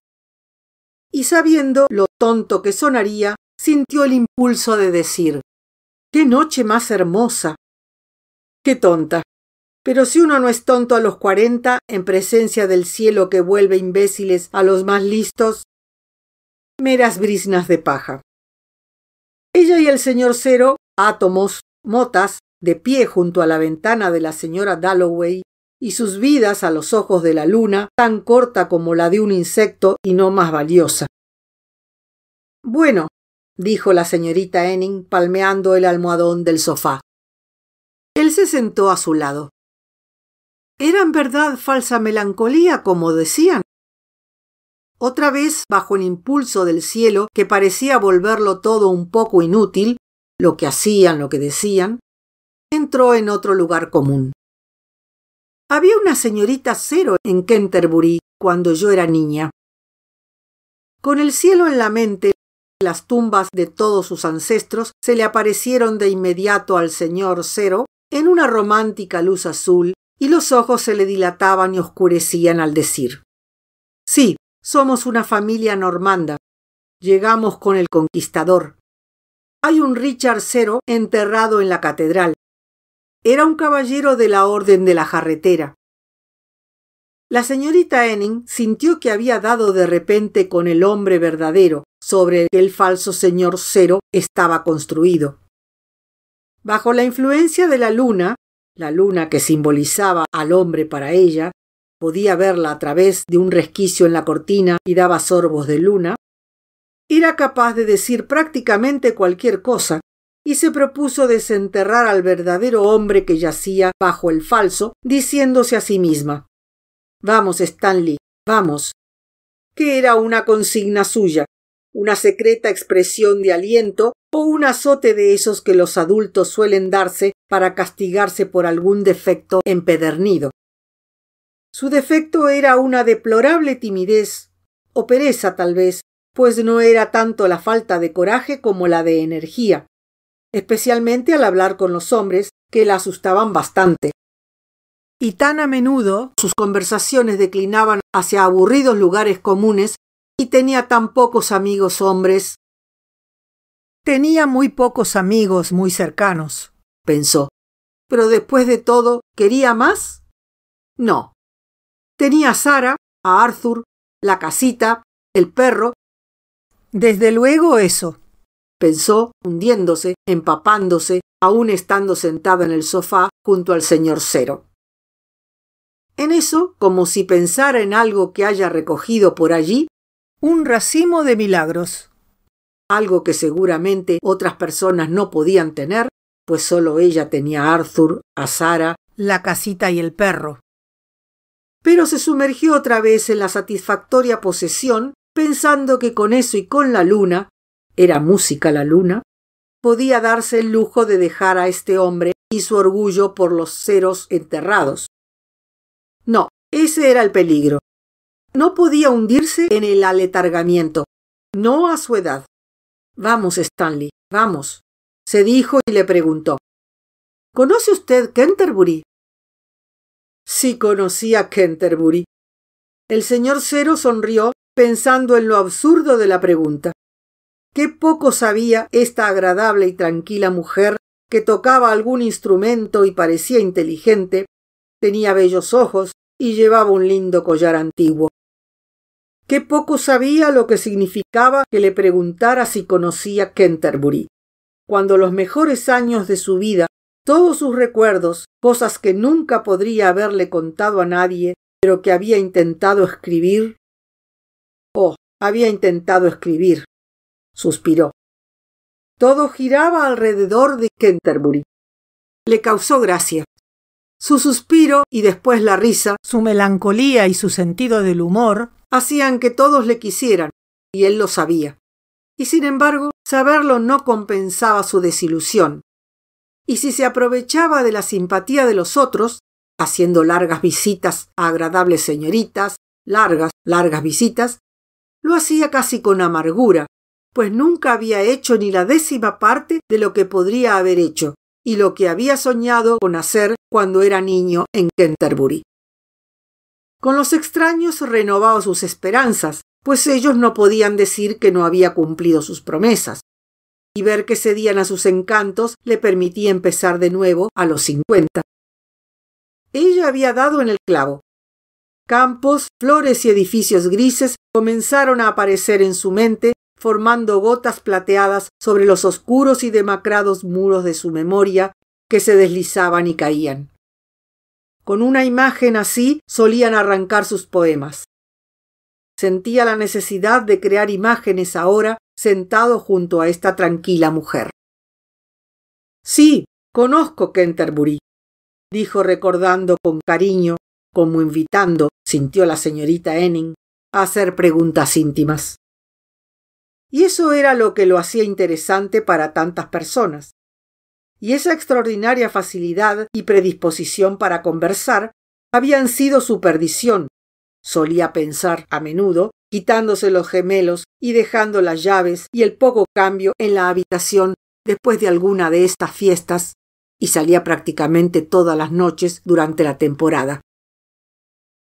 Y sabiendo lo tonto que sonaría, sintió el impulso de decir: ¡qué noche más hermosa! ¡Qué tonta! Pero si uno no es tonto a los 40, en presencia del cielo que vuelve imbéciles a los más listos, meras briznas de paja. Ella y el señor Cero, átomos, motas, de pie junto a la ventana de la señora Dalloway, y sus vidas a los ojos de la luna, tan corta como la de un insecto y no más valiosa. Bueno, dijo la señorita Enning, palmeando el almohadón del sofá. Él se sentó a su lado. ¿Era en verdad falsa melancolía, como decían? Otra vez, bajo el impulso del cielo que parecía volverlo todo un poco inútil, lo que hacían, lo que decían, entró en otro lugar común. Había una señorita Cero en Canterbury cuando yo era niña. Con el cielo en la mente, las tumbas de todos sus ancestros se le aparecieron de inmediato al señor Cero en una romántica luz azul, y los ojos se le dilataban y oscurecían al decir: sí, somos una familia normanda. Llegamos con el conquistador. Hay un Richard Cero enterrado en la catedral. Era un caballero de la Orden de la Jarretera. La señorita Enning sintió que había dado de repente con el hombre verdadero sobre el que el falso señor Cero estaba construido. Bajo la influencia de la luna que simbolizaba al hombre para ella, podía verla a través de un resquicio en la cortina y daba sorbos de luna, era capaz de decir prácticamente cualquier cosa, y se propuso desenterrar al verdadero hombre que yacía bajo el falso, diciéndose a sí misma: «Vamos, Stanley, vamos», que era una consigna suya, una secreta expresión de aliento o un azote de esos que los adultos suelen darse para castigarse por algún defecto empedernido. Su defecto era una deplorable timidez, o pereza tal vez, pues no era tanto la falta de coraje como la de energía, especialmente al hablar con los hombres, que la asustaban bastante. Y tan a menudo sus conversaciones declinaban hacia aburridos lugares comunes y tenía tan pocos amigos hombres. Tenía muy pocos amigos muy cercanos, pensó. Pero después de todo, ¿quería más? No. Tenía a Sarah, a Arthur, la casita, el perro. Desde luego eso, pensó, hundiéndose, empapándose, aún estando sentada en el sofá junto al señor Cero. En eso, como si pensara en algo que haya recogido por allí, un racimo de milagros. Algo que seguramente otras personas no podían tener, pues solo ella tenía a Arthur, a Sarah, la casita y el perro. Pero se sumergió otra vez en la satisfactoria posesión, pensando que con eso y con la luna era música la luna, podía darse el lujo de dejar a este hombre y su orgullo por los ceros enterrados. No, ese era el peligro. No podía hundirse en el aletargamiento, no a su edad. Vamos, Stanley, vamos, se dijo y le preguntó. ¿Conoce usted Canterbury? Sí conocía Canterbury. El señor Cero sonrió pensando en lo absurdo de la pregunta. Qué poco sabía esta agradable y tranquila mujer que tocaba algún instrumento y parecía inteligente, tenía bellos ojos y llevaba un lindo collar antiguo. Qué poco sabía lo que significaba que le preguntara si conocía Canterbury, cuando los mejores años de su vida, todos sus recuerdos, cosas que nunca podría haberle contado a nadie, pero que había intentado escribir. Oh, había intentado escribir, suspiró. Todo giraba alrededor de Canterbury. Le causó gracia. Su suspiro y después la risa, su melancolía y su sentido del humor hacían que todos le quisieran, y él lo sabía. Y sin embargo, saberlo no compensaba su desilusión. Y si se aprovechaba de la simpatía de los otros, haciendo largas visitas a agradables señoritas, largas visitas, lo hacía casi con amargura, pues nunca había hecho ni la 10ª parte de lo que podría haber hecho, y lo que había soñado con hacer cuando era niño en Canterbury. Con los extraños renovaba sus esperanzas, pues ellos no podían decir que no había cumplido sus promesas, y ver que cedían a sus encantos le permitía empezar de nuevo a los 50. Ella había dado en el clavo. Campos, flores y edificios grises comenzaron a aparecer en su mente, formando gotas plateadas sobre los oscuros y demacrados muros de su memoria que se deslizaban y caían. Con una imagen así solían arrancar sus poemas. Sentía la necesidad de crear imágenes ahora, sentado junto a esta tranquila mujer. Sí, conozco Canterbury, dijo recordando con cariño, como invitando, sintió la señorita Enning, a hacer preguntas íntimas. Y eso era lo que lo hacía interesante para tantas personas. Y esa extraordinaria facilidad y predisposición para conversar habían sido su perdición, solía pensar a menudo, quitándose los gemelos y dejando las llaves y el poco cambio en la habitación después de alguna de estas fiestas, y salía prácticamente todas las noches durante la temporada.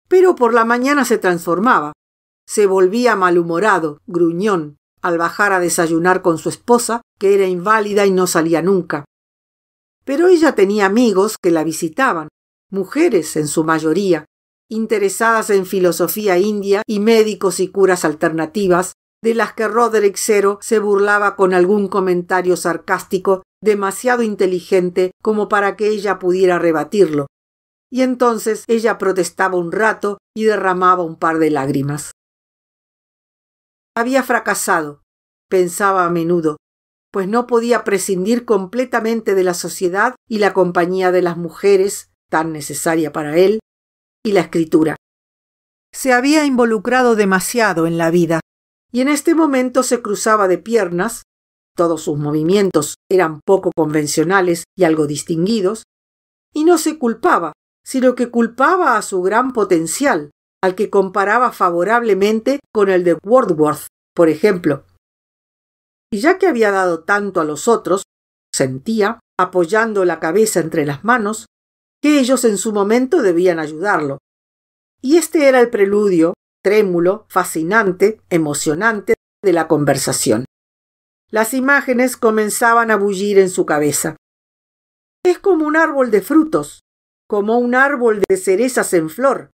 Pero por la mañana se transformaba, se volvía malhumorado, gruñón, al bajar a desayunar con su esposa, que era inválida y no salía nunca. Pero ella tenía amigos que la visitaban, mujeres en su mayoría, interesadas en filosofía india y médicos y curas alternativas, de las que Roderick Cero se burlaba con algún comentario sarcástico demasiado inteligente como para que ella pudiera rebatirlo. Y entonces ella protestaba un rato y derramaba un par de lágrimas. Había fracasado, pensaba a menudo, pues no podía prescindir completamente de la sociedad y la compañía de las mujeres, tan necesaria para él, y la escritura. Se había involucrado demasiado en la vida, y en este momento se cruzaba de piernas, todos sus movimientos eran poco convencionales y algo distinguidos, y no se culpaba, sino que culpaba a su gran potencial, al que comparaba favorablemente con el de Wordsworth, por ejemplo. Y ya que había dado tanto a los otros, sentía, apoyando la cabeza entre las manos, que ellos en su momento debían ayudarlo. Y este era el preludio, trémulo, fascinante, emocionante, de la conversación. Las imágenes comenzaban a bullir en su cabeza. Es como un árbol de frutos, como un árbol de cerezas en flor,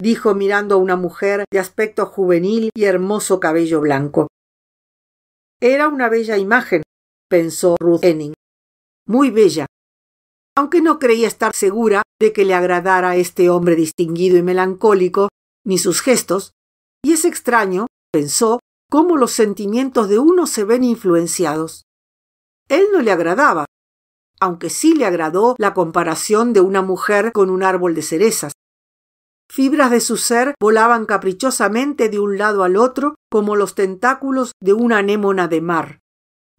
dijo mirando a una mujer de aspecto juvenil y hermoso cabello blanco. Era una bella imagen, pensó Ruth Enning, muy bella, aunque no creía estar segura de que le agradara a este hombre distinguido y melancólico, ni sus gestos, y es extraño, pensó, cómo los sentimientos de uno se ven influenciados. Él no le agradaba, aunque sí le agradó la comparación de una mujer con un árbol de cerezas. Fibras de su ser volaban caprichosamente de un lado al otro como los tentáculos de una anémona de mar,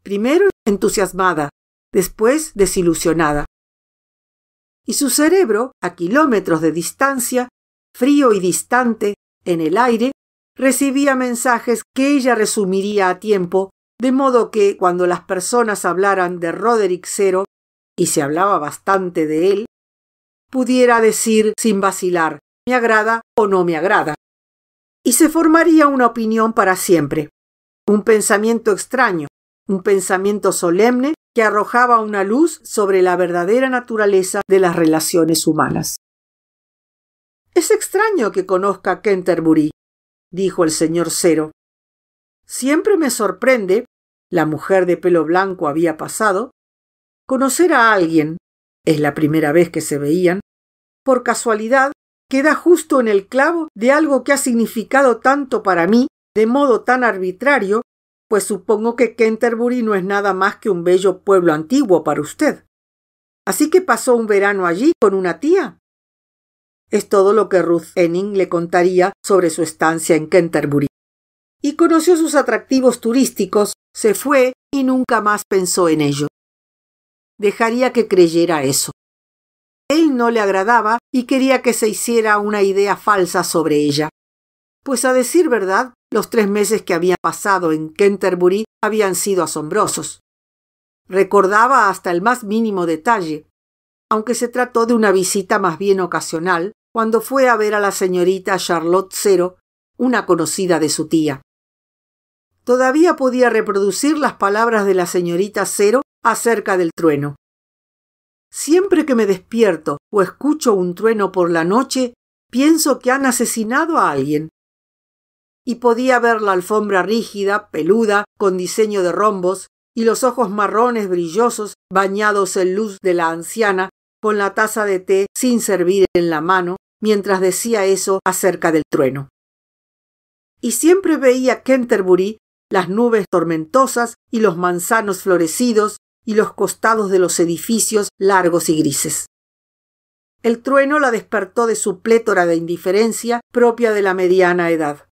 primero entusiasmada, después desilusionada. Y su cerebro, a kilómetros de distancia, frío y distante, en el aire, recibía mensajes que ella resumiría a tiempo, de modo que, cuando las personas hablaran de Roderick Zero, y se hablaba bastante de él, pudiera decir sin vacilar, me agrada o no me agrada. Y se formaría una opinión para siempre, un pensamiento extraño, un pensamiento solemne que arrojaba una luz sobre la verdadera naturaleza de las relaciones humanas. Es extraño que conozca a Canterbury, dijo el señor Zero. Siempre me sorprende, la mujer de pelo blanco había pasado, conocer a alguien, es la primera vez que se veían, por casualidad, que da justo en el clavo de algo que ha significado tanto para mí, de modo tan arbitrario, pues supongo que Canterbury no es nada más que un bello pueblo antiguo para usted. ¿Así que pasó un verano allí con una tía? Es todo lo que Ruth Enning le contaría sobre su estancia en Canterbury. Y conoció sus atractivos turísticos, se fue y nunca más pensó en ello. Dejaría que creyera eso. Él no le agradaba y quería que se hiciera una idea falsa sobre ella. Pues a decir verdad, los 3 meses que había pasado en Canterbury habían sido asombrosos. Recordaba hasta el más mínimo detalle, aunque se trató de una visita más bien ocasional, cuando fue a ver a la señorita Charlotte Zero, una conocida de su tía. Todavía podía reproducir las palabras de la señorita Zero acerca del trueno. Siempre que me despierto o escucho un trueno por la noche, pienso que han asesinado a alguien. Y podía ver la alfombra rígida, peluda, con diseño de rombos, y los ojos marrones brillosos bañados en luz de la anciana, con la taza de té sin servir en la mano, mientras decía eso acerca del trueno. Y siempre veía Canterbury, las nubes tormentosas y los manzanos florecidos, y los costados de los edificios largos y grises. El trueno la despertó de su plétora de indiferencia propia de la mediana edad.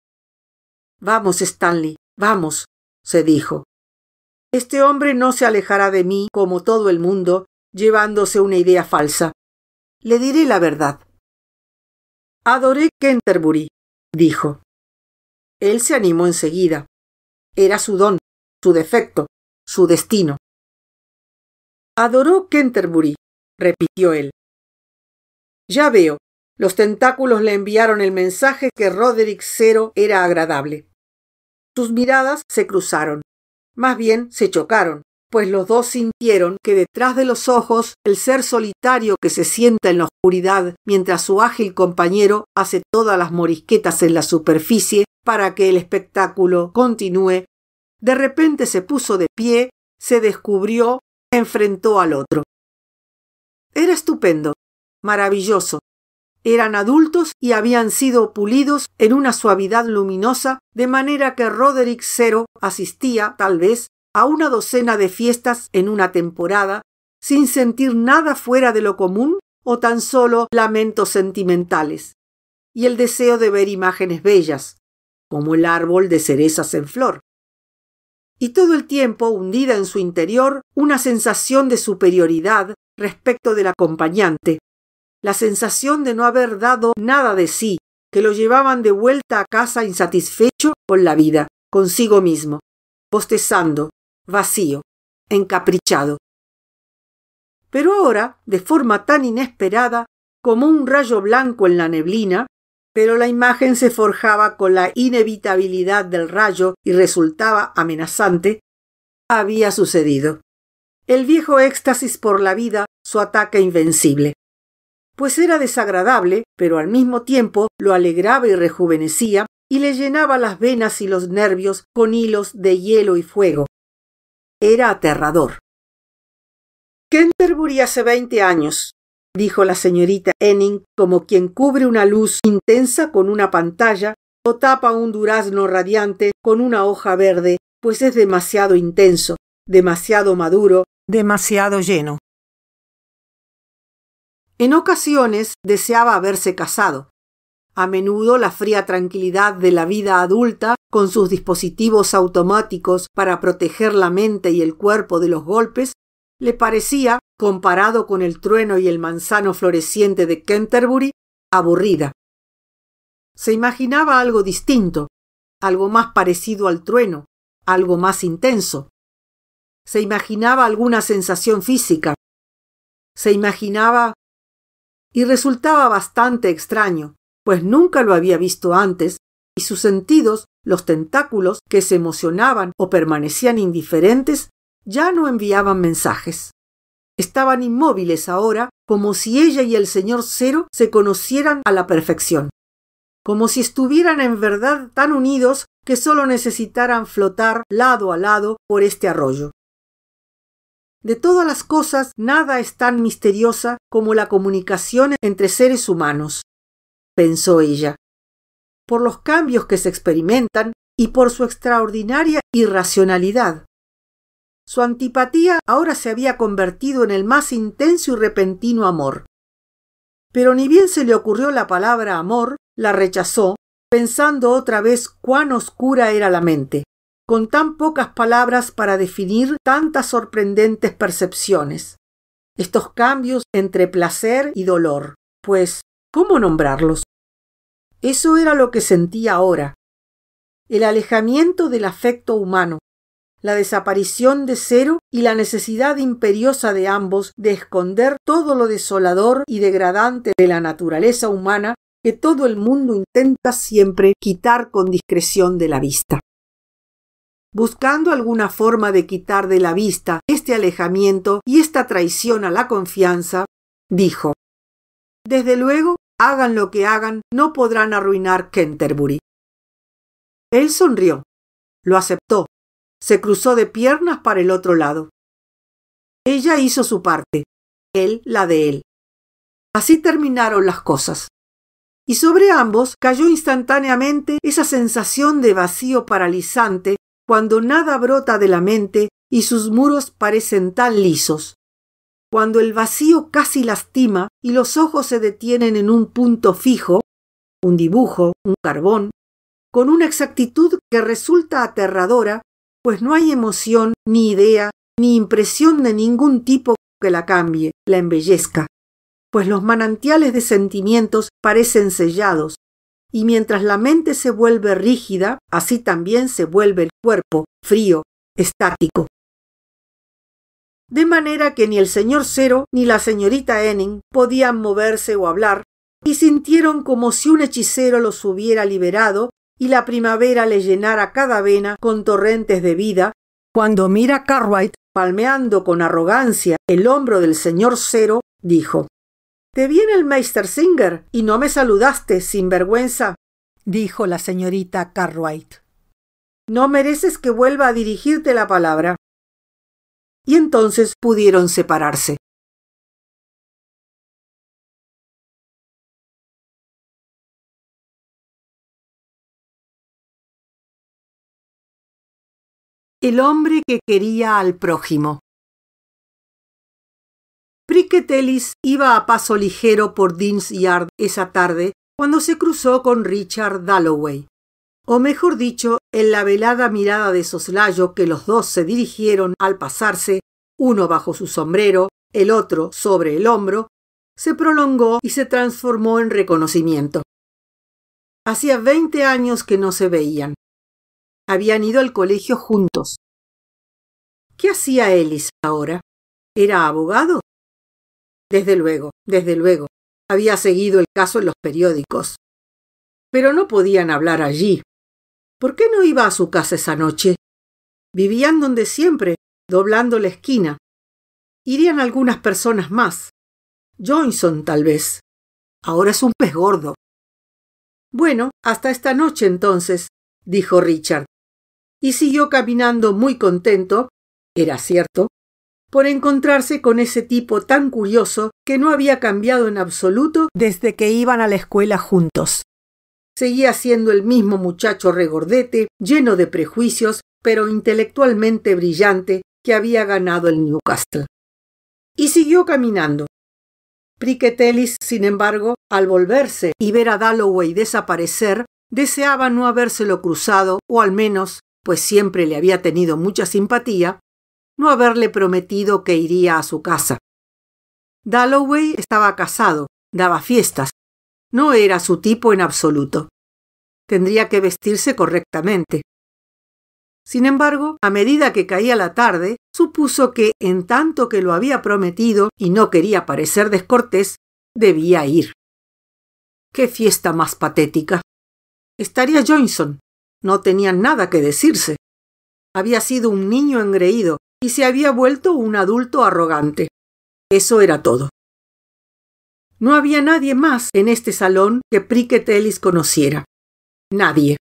Vamos, Stanley, vamos, se dijo. Este hombre no se alejará de mí como todo el mundo, llevándose una idea falsa. Le diré la verdad. Adoré Canterbury, dijo. Él se animó enseguida. Era su don, su defecto, su destino. Adoró Canterbury, repitió él. Ya veo, los tentáculos le enviaron el mensaje que Roderick Zero era agradable. Sus miradas se cruzaron, más bien se chocaron, pues los dos sintieron que detrás de los ojos el ser solitario que se sienta en la oscuridad mientras su ágil compañero hace todas las morisquetas en la superficie para que el espectáculo continúe, de repente se puso de pie, se descubrió, enfrentó al otro. Era estupendo, maravilloso. Eran adultos y habían sido pulidos en una suavidad luminosa, de manera que Roderick Zero asistía, tal vez, a una docena de fiestas en una temporada, sin sentir nada fuera de lo común o tan solo lamentos sentimentales, y el deseo de ver imágenes bellas, como el árbol de cerezas en flor. Y todo el tiempo hundida en su interior una sensación de superioridad respecto del acompañante, la sensación de no haber dado nada de sí, que lo llevaban de vuelta a casa insatisfecho con la vida, consigo mismo, bostezando, vacío, encaprichado. Pero ahora, de forma tan inesperada, como un rayo blanco en la neblina, pero la imagen se forjaba con la inevitabilidad del rayo y resultaba amenazante, había sucedido. El viejo éxtasis por la vida, su ataque invencible. Pues era desagradable, pero al mismo tiempo lo alegraba y rejuvenecía, y le llenaba las venas y los nervios con hilos de hielo y fuego. Era aterrador. Canterbury hace 20 años, dijo la señorita Enning, como quien cubre una luz intensa con una pantalla o tapa un durazno radiante con una hoja verde, pues es demasiado intenso, demasiado maduro, demasiado lleno. En ocasiones deseaba haberse casado. A menudo la fría tranquilidad de la vida adulta con sus dispositivos automáticos para proteger la mente y el cuerpo de los golpes, le parecía, comparado con el trueno y el manzano floreciente de Canterbury, aburrida. Se imaginaba algo distinto, algo más parecido al trueno, algo más intenso. Se imaginaba alguna sensación física. Se imaginaba... Y resultaba bastante extraño, pues nunca lo había visto antes, y sus sentidos, los tentáculos que se emocionaban o permanecían indiferentes, ya no enviaban mensajes. Estaban inmóviles ahora, como si ella y el señor Cero se conocieran a la perfección, como si estuvieran en verdad tan unidos que solo necesitaran flotar lado a lado por este arroyo. De todas las cosas, nada es tan misteriosa como la comunicación entre seres humanos, pensó ella, por los cambios que se experimentan y por su extraordinaria irracionalidad. Su antipatía ahora se había convertido en el más intenso y repentino amor. Pero ni bien se le ocurrió la palabra amor, la rechazó, pensando otra vez cuán oscura era la mente, con tan pocas palabras para definir tantas sorprendentes percepciones. Estos cambios entre placer y dolor, pues, ¿cómo nombrarlos? Eso era lo que sentía ahora. El alejamiento del afecto humano, la desaparición de Cero y la necesidad imperiosa de ambos de esconder todo lo desolador y degradante de la naturaleza humana que todo el mundo intenta siempre quitar con discreción de la vista. Buscando alguna forma de quitar de la vista este alejamiento y esta traición a la confianza, dijo: «Desde luego, hagan lo que hagan, no podrán arruinar Canterbury». Él sonrió, lo aceptó, se cruzó de piernas para el otro lado. Ella hizo su parte, él la de él. Así terminaron las cosas. Y sobre ambos cayó instantáneamente esa sensación de vacío paralizante cuando nada brota de la mente y sus muros parecen tan lisos, cuando el vacío casi lastima y los ojos se detienen en un punto fijo, un dibujo, un carbón, con una exactitud que resulta aterradora, pues no hay emoción, ni idea, ni impresión de ningún tipo que la cambie, la embellezca, pues los manantiales de sentimientos parecen sellados, y mientras la mente se vuelve rígida, así también se vuelve el cuerpo, frío, estático. De manera que ni el señor Cero ni la señorita Enning podían moverse o hablar, y sintieron como si un hechicero los hubiera liberado y la primavera le llenara cada vena con torrentes de vida, cuando Mira Cartwright, palmeando con arrogancia el hombro del señor Cero, dijo: «¿Te viene el Meister Singer y no me saludaste, sinvergüenza?», dijo la señorita Cartwright. «No mereces que vuelva a dirigirte la palabra». Y entonces pudieron separarse. El hombre que quería al prójimo. Prickett Ellis iba a paso ligero por Dean's Yard esa tarde cuando se cruzó con Richard Dalloway, o mejor dicho, en la velada mirada de soslayo que los dos se dirigieron al pasarse, uno bajo su sombrero, el otro sobre el hombro, se prolongó y se transformó en reconocimiento. Hacía 20 años que no se veían. Habían ido al colegio juntos. ¿Qué hacía Ellis ahora? ¿Era abogado? Desde luego. Había seguido el caso en los periódicos. Pero no podían hablar allí. ¿Por qué no iba a su casa esa noche? Vivían donde siempre, doblando la esquina. Irían algunas personas más. Johnson, tal vez. Ahora es un pez gordo. Bueno, hasta esta noche entonces, dijo Richard. Y siguió caminando muy contento, era cierto, por encontrarse con ese tipo tan curioso que no había cambiado en absoluto desde que iban a la escuela juntos. Seguía siendo el mismo muchacho regordete, lleno de prejuicios, pero intelectualmente brillante, que había ganado el Newcastle. Y siguió caminando. Prickett Ellis, sin embargo, al volverse y ver a Dalloway desaparecer, deseaba no habérselo cruzado, o al menos, pues siempre le había tenido mucha simpatía, no haberle prometido que iría a su casa. Dalloway estaba casado, daba fiestas. No era su tipo en absoluto. Tendría que vestirse correctamente. Sin embargo, a medida que caía la tarde, supuso que, en tanto que lo había prometido y no quería parecer descortés, debía ir. ¡Qué fiesta más patética! Estaría Johnson. No tenía nada que decirse. Había sido un niño engreído y se había vuelto un adulto arrogante. Eso era todo. No había nadie más en este salón que Prickett Ellis conociera. Nadie.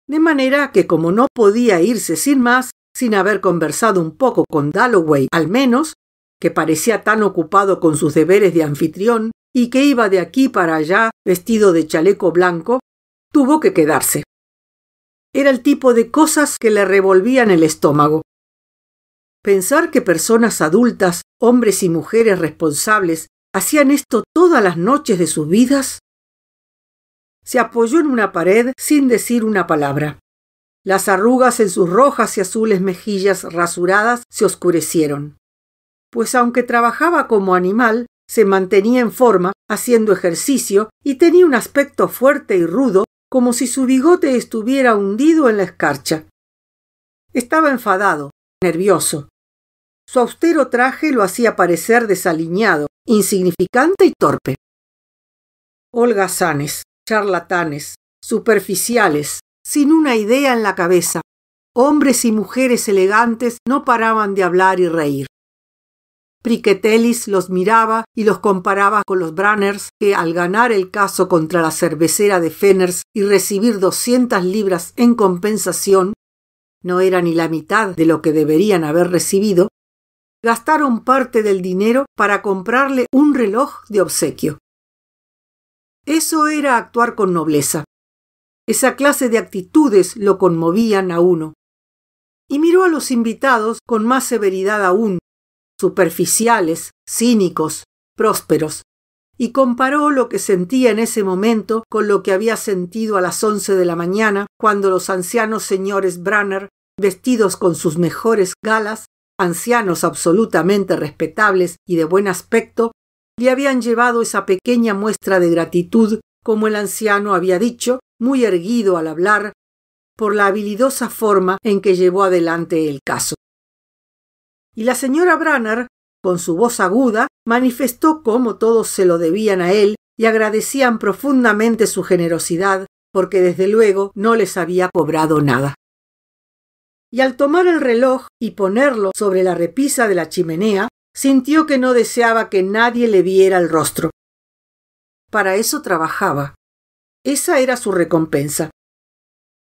De manera que, como no podía irse sin más, sin haber conversado un poco con Dalloway al menos, que parecía tan ocupado con sus deberes de anfitrión y que iba de aquí para allá vestido de chaleco blanco, tuvo que quedarse. Era el tipo de cosas que le revolvían el estómago. Pensar que personas adultas, hombres y mujeres responsables, hacían esto todas las noches de sus vidas. Se apoyó en una pared sin decir una palabra. Las arrugas en sus rojas y azules mejillas rasuradas se oscurecieron. Pues aunque trabajaba como animal, se mantenía en forma, haciendo ejercicio, y tenía un aspecto fuerte y rudo, como si su bigote estuviera hundido en la escarcha. Estaba enfadado, nervioso. Su austero traje lo hacía parecer desaliñado, insignificante y torpe. Holgazanes, charlatanes, superficiales, sin una idea en la cabeza, hombres y mujeres elegantes no paraban de hablar y reír. Prickett Ellis los miraba y los comparaba con los Branners que, al ganar el caso contra la cervecera de Fenners y recibir 200 libras en compensación, no era ni la mitad de lo que deberían haber recibido, gastaron parte del dinero para comprarle un reloj de obsequio. Eso era actuar con nobleza. Esa clase de actitudes lo conmovían a uno. Y miró a los invitados con más severidad aún, superficiales, cínicos, prósperos, y comparó lo que sentía en ese momento con lo que había sentido a las 11 de la mañana, cuando los ancianos señores Branner, vestidos con sus mejores galas, ancianos absolutamente respetables y de buen aspecto, le habían llevado esa pequeña muestra de gratitud, como el anciano había dicho, muy erguido al hablar, por la habilidosa forma en que llevó adelante el caso. Y la señora Branner, con su voz aguda, manifestó cómo todos se lo debían a él y agradecían profundamente su generosidad, porque desde luego no les había cobrado nada. Y al tomar el reloj y ponerlo sobre la repisa de la chimenea, sintió que no deseaba que nadie le viera el rostro. Para eso trabajaba. Esa era su recompensa.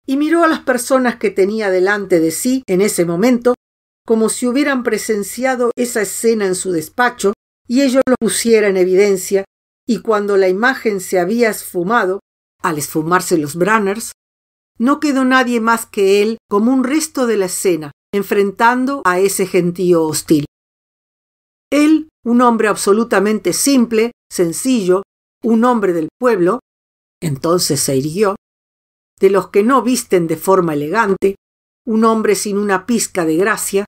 Y miró a las personas que tenía delante de sí en ese momento, como si hubieran presenciado esa escena en su despacho y ello lo pusiera en evidencia, y cuando la imagen se había esfumado, al esfumarse los Branners, no quedó nadie más que él como un resto de la escena, enfrentando a ese gentío hostil. Él, un hombre absolutamente simple, sencillo, un hombre del pueblo, entonces se irguió, de los que no visten de forma elegante, un hombre sin una pizca de gracia,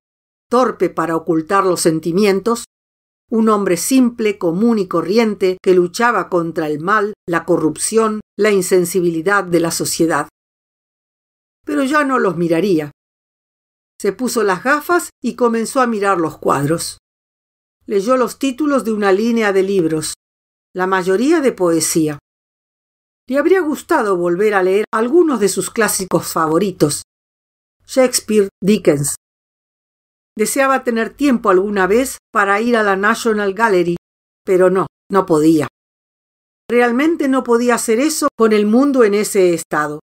torpe para ocultar los sentimientos, un hombre simple, común y corriente que luchaba contra el mal, la corrupción, la insensibilidad de la sociedad. Pero ya no los miraría. Se puso las gafas y comenzó a mirar los cuadros. Leyó los títulos de una línea de libros, la mayoría de poesía. Le habría gustado volver a leer algunos de sus clásicos favoritos, Shakespeare, Dickens. Deseaba tener tiempo alguna vez para ir a la National Gallery, pero no podía. Realmente no podía hacer eso con el mundo en ese estado.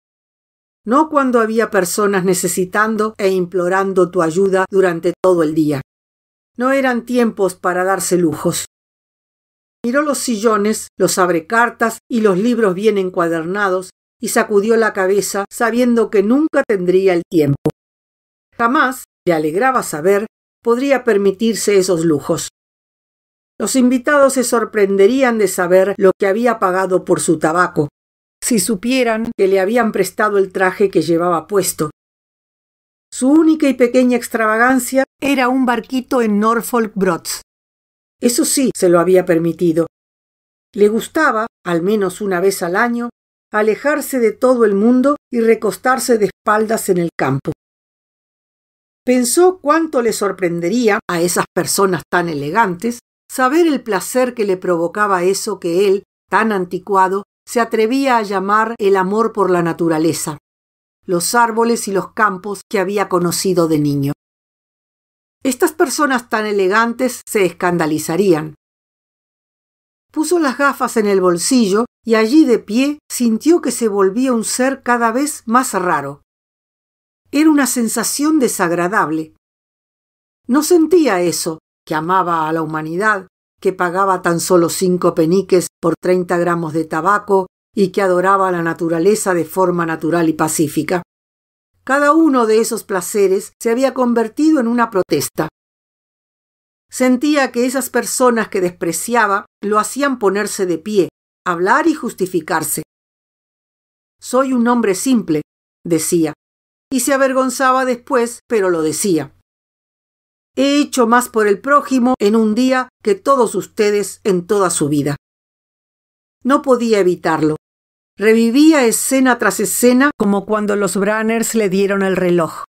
No cuando había personas necesitando e implorando tu ayuda durante todo el día. No eran tiempos para darse lujos. Miró los sillones, los abrecartas y los libros bien encuadernados y sacudió la cabeza sabiendo que nunca tendría el tiempo. Jamás, le alegraba saber, podría permitirse esos lujos. Los invitados se sorprenderían de saber lo que había pagado por su tabaco. si supieran que le habían prestado el traje que llevaba puesto. Su única y pequeña extravagancia era un barquito en Norfolk Broads. Eso sí se lo había permitido. Le gustaba, al menos una vez al año, alejarse de todo el mundo y recostarse de espaldas en el campo. Pensó cuánto le sorprendería a esas personas tan elegantes saber el placer que le provocaba eso que él, tan anticuado, se atrevía a llamar el amor por la naturaleza, los árboles y los campos que había conocido de niño. Estas personas tan elegantes se escandalizarían. Puso las gafas en el bolsillo y allí de pie sintió que se volvía un ser cada vez más raro. Era una sensación desagradable. No sentía eso, que amaba a la humanidad, que pagaba tan solo 5 peniques por 30 gramos de tabaco y que adoraba a la naturaleza de forma natural y pacífica. Cada uno de esos placeres se había convertido en una protesta. Sentía que esas personas que despreciaba lo hacían ponerse de pie, hablar y justificarse. «Soy un hombre simple», decía, y se avergonzaba después, pero lo decía. «He hecho más por el prójimo en un día que todos ustedes en toda su vida». No podía evitarlo. Revivía escena tras escena como cuando los Branners le dieron el reloj.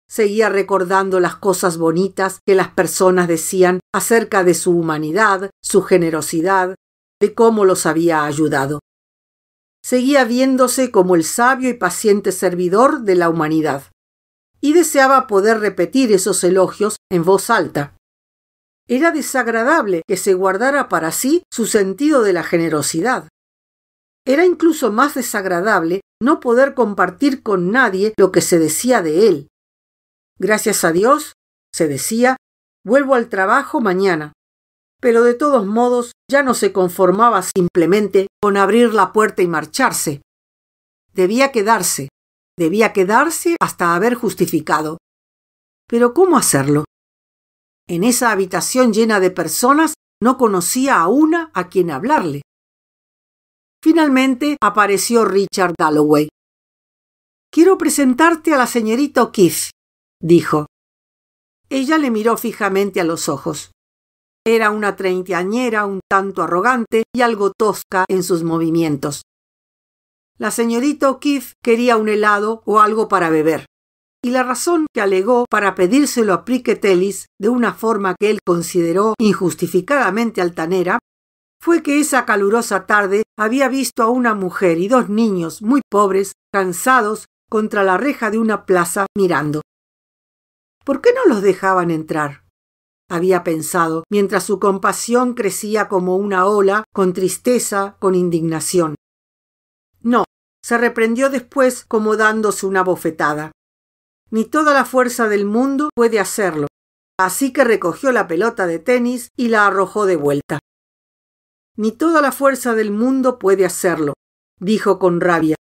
Seguía recordando las cosas bonitas que las personas decían acerca de su humanidad, su generosidad, de cómo los había ayudado. Seguía viéndose como el sabio y paciente servidor de la humanidad, y deseaba poder repetir esos elogios en voz alta. Era desagradable que se guardara para sí su sentido de la generosidad. Era incluso más desagradable no poder compartir con nadie lo que se decía de él. Gracias a Dios, se decía, vuelvo al trabajo mañana. Pero de todos modos ya no se conformaba simplemente con abrir la puerta y marcharse. Debía quedarse hasta haber justificado. Pero ¿cómo hacerlo? En esa habitación llena de personas no conocía a una a quien hablarle. Finalmente apareció Richard Dalloway. «Quiero presentarte a la señorita O'Keefe», dijo. Ella le miró fijamente a los ojos. Era una treintañera un tanto arrogante y algo tosca en sus movimientos. La señorita O'Keefe quería un helado o algo para beber, y la razón que alegó para pedírselo a Prickett Ellis de una forma que él consideró injustificadamente altanera fue que esa calurosa tarde había visto a una mujer y 2 niños muy pobres, cansados, contra la reja de una plaza mirando. ¿Por qué no los dejaban entrar?, había pensado, mientras su compasión crecía como una ola, con tristeza, con indignación. No, se reprendió después como dándose una bofetada. Ni toda la fuerza del mundo puede hacerlo, así que recogió la pelota de tenis y la arrojó de vuelta. Ni toda la fuerza del mundo puede hacerlo, dijo con rabia,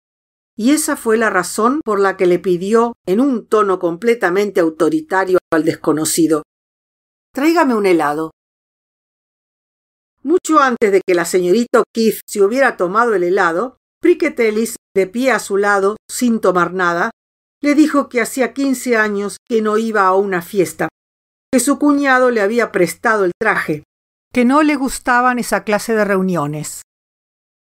y esa fue la razón por la que le pidió, en un tono completamente autoritario al desconocido: «Tráigame un helado». Mucho antes de que la señorita O'Keefe se hubiera tomado el helado, Prickett Ellis, de pie a su lado, sin tomar nada, le dijo que hacía 15 años que no iba a una fiesta, que su cuñado le había prestado el traje, que no le gustaban esa clase de reuniones.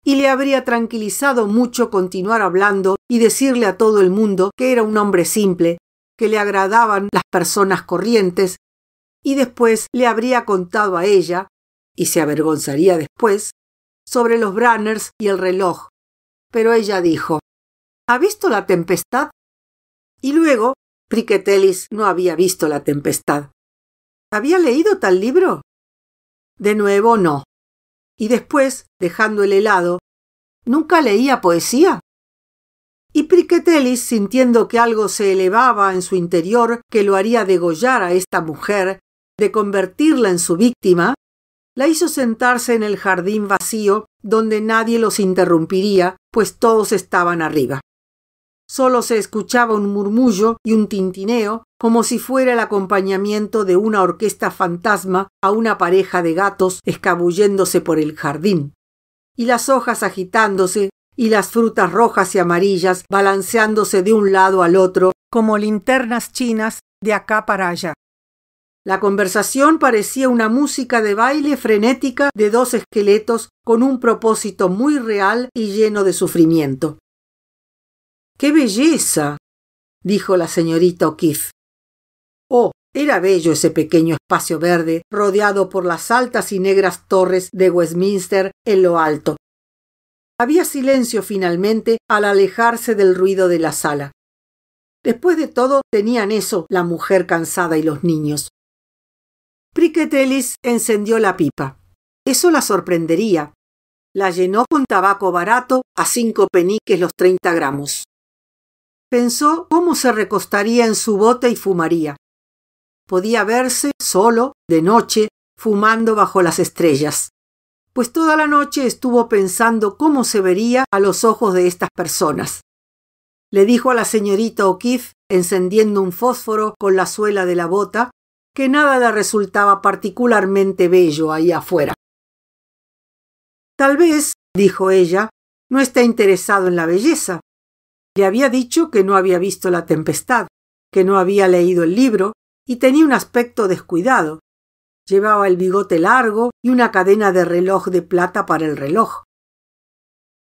Y le habría tranquilizado mucho continuar hablando y decirle a todo el mundo que era un hombre simple, que le agradaban las personas corrientes, y después le habría contado a ella, y se avergonzaría después, sobre los Branners y el reloj. Pero ella dijo: «¿Ha visto La Tempestad?». Y luego, Prickett Ellis no había visto La Tempestad. ¿Había leído tal libro? De nuevo, no. Y después, dejando el helado, ¿nunca leía poesía? Y Prickett Ellis, sintiendo que algo se elevaba en su interior que lo haría degollar a esta mujer, de convertirla en su víctima, la hizo sentarse en el jardín vacío donde nadie los interrumpiría, pues todos estaban arriba. Solo se escuchaba un murmullo y un tintineo, como si fuera el acompañamiento de una orquesta fantasma a una pareja de gatos escabulléndose por el jardín, y las hojas agitándose y las frutas rojas y amarillas balanceándose de un lado al otro como linternas chinas de acá para allá. La conversación parecía una música de baile frenética de dos esqueletos con un propósito muy real y lleno de sufrimiento. ¡Qué belleza!, dijo la señorita O'Keefe. Oh, era bello ese pequeño espacio verde rodeado por las altas y negras torres de Westminster en lo alto. Había silencio finalmente al alejarse del ruido de la sala. Después de todo, tenían eso la mujer cansada y los niños. Prickett Ellis encendió la pipa. Eso la sorprendería. La llenó con tabaco barato a 5 peniques los 30 gramos. Pensó cómo se recostaría en su bote y fumaría. Podía verse solo, de noche, fumando bajo las estrellas. Pues toda la noche estuvo pensando cómo se vería a los ojos de estas personas. Le dijo a la señorita O'Keefe, encendiendo un fósforo con la suela de la bota, que nada le resultaba particularmente bello ahí afuera. Tal vez, dijo ella, no está interesado en la belleza. Le había dicho que no había visto La Tempestad, que no había leído el libro y tenía un aspecto descuidado. Llevaba el bigote largo y una cadena de reloj de plata para el reloj.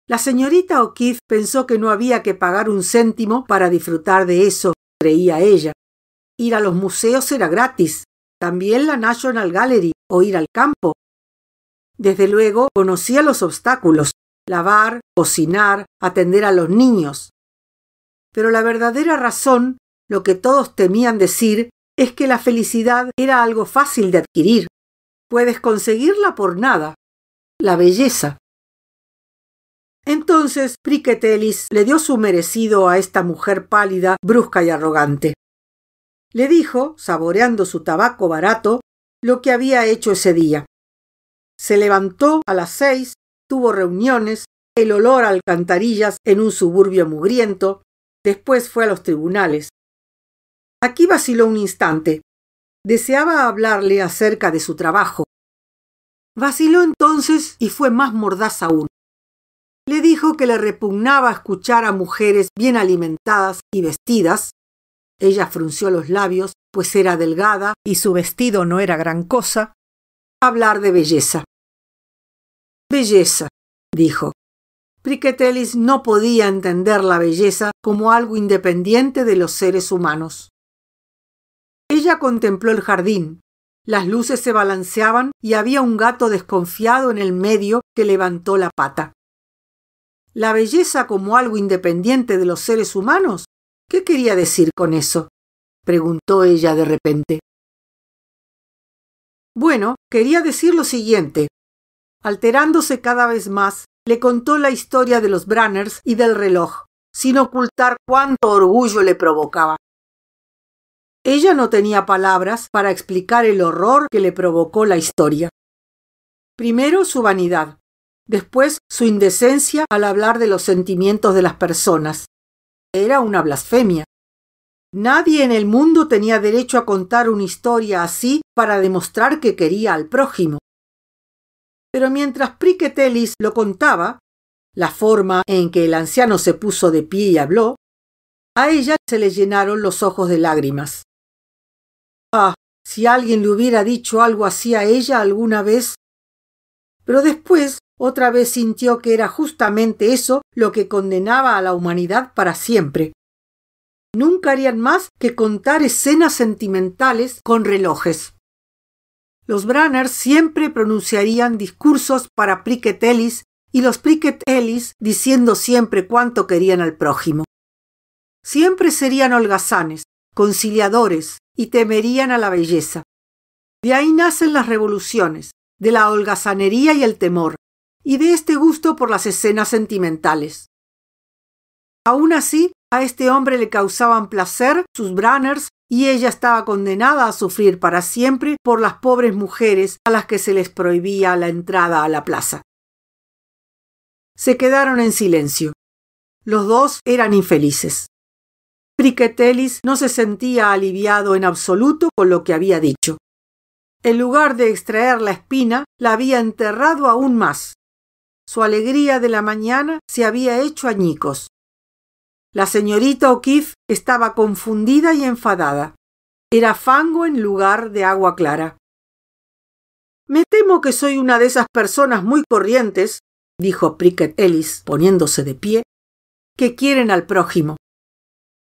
La señorita O'Keefe pensó que no había que pagar un céntimo para disfrutar de eso, creía ella. Ir a los museos era gratis, también la National Gallery o ir al campo. Desde luego conocía los obstáculos, lavar, cocinar, atender a los niños. Pero la verdadera razón, lo que todos temían decir, es que la felicidad era algo fácil de adquirir. Puedes conseguirla por nada. La belleza. Entonces Prickett Ellis le dio su merecido a esta mujer pálida, brusca y arrogante. Le dijo, saboreando su tabaco barato, lo que había hecho ese día. Se levantó a las 6, tuvo reuniones, el olor a alcantarillas en un suburbio mugriento, después fue a los tribunales. Aquí vaciló un instante. Deseaba hablarle acerca de su trabajo. Vaciló entonces y fue más mordaz aún. Le dijo que le repugnaba escuchar a mujeres bien alimentadas y vestidas. Ella frunció los labios, pues era delgada y su vestido no era gran cosa. Hablar de belleza. Belleza, dijo. Prickett Ellis no podía entender la belleza como algo independiente de los seres humanos. Ella contempló el jardín. Las luces se balanceaban y había un gato desconfiado en el medio que levantó la pata. ¿La belleza como algo independiente de los seres humanos? ¿Qué quería decir con eso?, preguntó ella de repente. Bueno, quería decir lo siguiente. Alterándose cada vez más, le contó la historia de los Branners y del reloj, sin ocultar cuánto orgullo le provocaba. Ella no tenía palabras para explicar el horror que le provocó la historia. Primero su vanidad, después su indecencia al hablar de los sentimientos de las personas. Era una blasfemia. Nadie en el mundo tenía derecho a contar una historia así para demostrar que quería al prójimo. Pero mientras Prickett Ellis lo contaba, la forma en que el anciano se puso de pie y habló, a ella se le llenaron los ojos de lágrimas. Ah, si alguien le hubiera dicho algo así a ella alguna vez. Pero después otra vez sintió que era justamente eso lo que condenaba a la humanidad para siempre. Nunca harían más que contar escenas sentimentales con relojes. Los Branners siempre pronunciarían discursos para Prickett Ellis y los Prickett Ellis diciendo siempre cuánto querían al prójimo. Siempre serían holgazanes, conciliadores y temerían a la belleza. De ahí nacen las revoluciones, de la holgazanería y el temor, y de este gusto por las escenas sentimentales. Aún así, a este hombre le causaban placer sus Branners y ella estaba condenada a sufrir para siempre por las pobres mujeres a las que se les prohibía la entrada a la plaza. Se quedaron en silencio. Los dos eran infelices. Prickett Ellis no se sentía aliviado en absoluto con lo que había dicho. En lugar de extraer la espina, la había enterrado aún más. su alegría de la mañana se había hecho añicos. La señorita O'Keefe estaba confundida y enfadada. Era fango en lugar de agua clara. «Me temo que soy una de esas personas muy corrientes», dijo Prickett Ellis, poniéndose de pie, «que quieren al prójimo».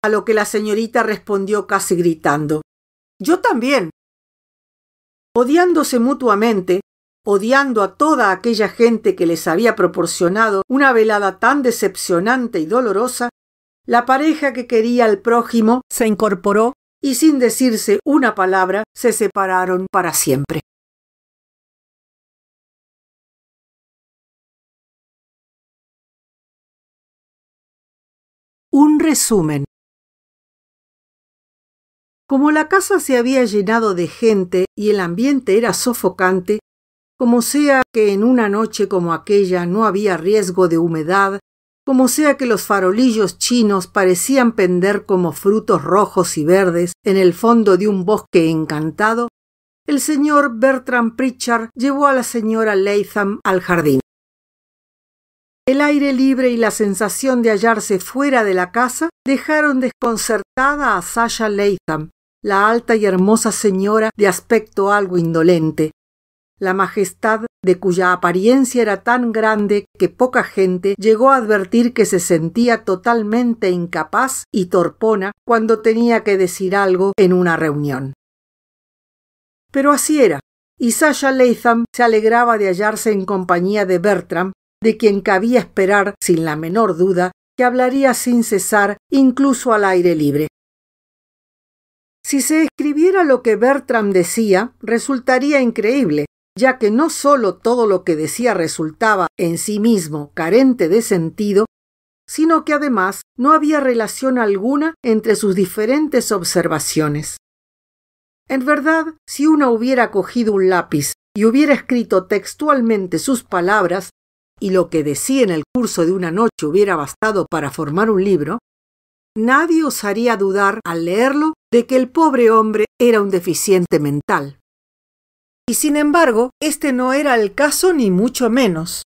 A lo que la señorita respondió casi gritando: «Yo también». Odiándose mutuamente, odiando a toda aquella gente que les había proporcionado una velada tan decepcionante y dolorosa, la pareja que quería al prójimo se incorporó y sin decirse una palabra se separaron para siempre. Un resumen. Como la casa se había llenado de gente y el ambiente era sofocante, como sea que en una noche como aquella no había riesgo de humedad, como sea que los farolillos chinos parecían pender como frutos rojos y verdes en el fondo de un bosque encantado, el señor Bertram Pritchard llevó a la señora Latham al jardín. El aire libre y la sensación de hallarse fuera de la casa dejaron desconcertada a Sasha Latham, la alta y hermosa señora de aspecto algo indolente, la majestad de cuya apariencia era tan grande que poca gente llegó a advertir que se sentía totalmente incapaz y torpona cuando tenía que decir algo en una reunión. Pero así era, y Sasha Latham se alegraba de hallarse en compañía de Bertram, de quien cabía esperar, sin la menor duda, que hablaría sin cesar, incluso al aire libre. Si se escribiera lo que Bertram decía, resultaría increíble, ya que no sólo todo lo que decía resultaba en sí mismo carente de sentido, sino que además no había relación alguna entre sus diferentes observaciones. En verdad, si uno hubiera cogido un lápiz y hubiera escrito textualmente sus palabras, y lo que decía en el curso de una noche hubiera bastado para formar un libro, nadie osaría dudar al leerlo de que el pobre hombre era un deficiente mental. Y sin embargo, este no era el caso ni mucho menos,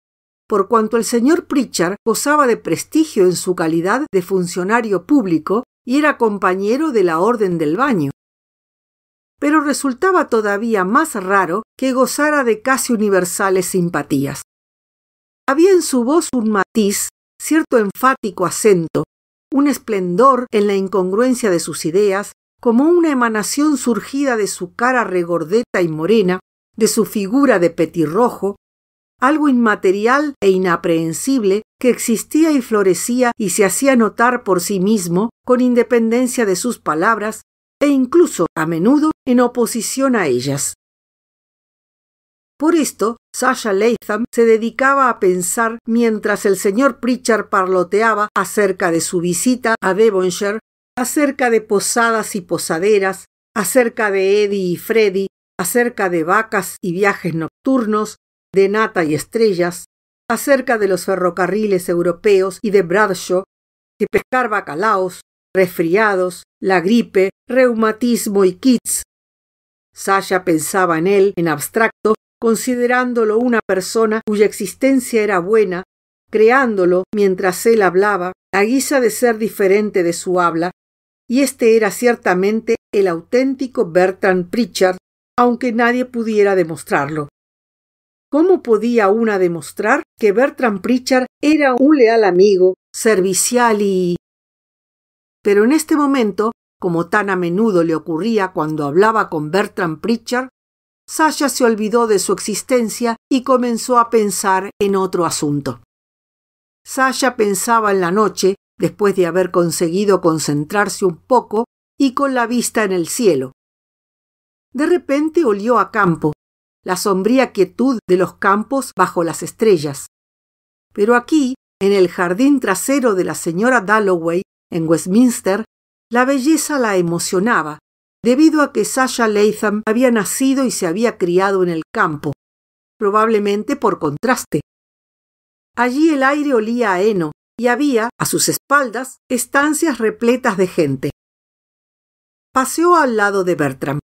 por cuanto el señor Pritchard gozaba de prestigio en su calidad de funcionario público y era compañero de la Orden del Baño. Pero resultaba todavía más raro que gozara de casi universales simpatías. Había en su voz un matiz, cierto enfático acento, un esplendor en la incongruencia de sus ideas, como una emanación surgida de su cara regordeta y morena, de su figura de petirrojo, algo inmaterial e inaprehensible que existía y florecía y se hacía notar por sí mismo con independencia de sus palabras e incluso, a menudo, en oposición a ellas. Por esto, Sasha Latham se dedicaba a pensar mientras el señor Pritchard parloteaba acerca de su visita a Devonshire, acerca de posadas y posaderas, acerca de Eddie y Freddy, acerca de vacas y viajes nocturnos, de nata y estrellas, acerca de los ferrocarriles europeos y de Bradshaw, de pescar bacalaos, resfriados, la gripe, reumatismo y Keats. Sasha pensaba en él en abstracto, considerándolo una persona cuya existencia era buena, creándolo mientras él hablaba, a guisa de ser diferente de su habla, y este era ciertamente el auténtico Bertram Pritchard, aunque nadie pudiera demostrarlo. ¿Cómo podía una demostrar que Bertram Pritchard era un leal amigo, servicial y...? Pero en este momento, como tan a menudo le ocurría cuando hablaba con Bertram Pritchard, Sasha se olvidó de su existencia y comenzó a pensar en otro asunto. Sasha pensaba en la noche, después de haber conseguido concentrarse un poco y con la vista en el cielo. De repente olió a campo, la sombría quietud de los campos bajo las estrellas. Pero aquí, en el jardín trasero de la señora Dalloway, en Westminster, la belleza la emocionaba, debido a que Sasha Latham había nacido y se había criado en el campo, probablemente por contraste. Allí el aire olía a heno y había, a sus espaldas, estancias repletas de gente. Paseó al lado de Bertram.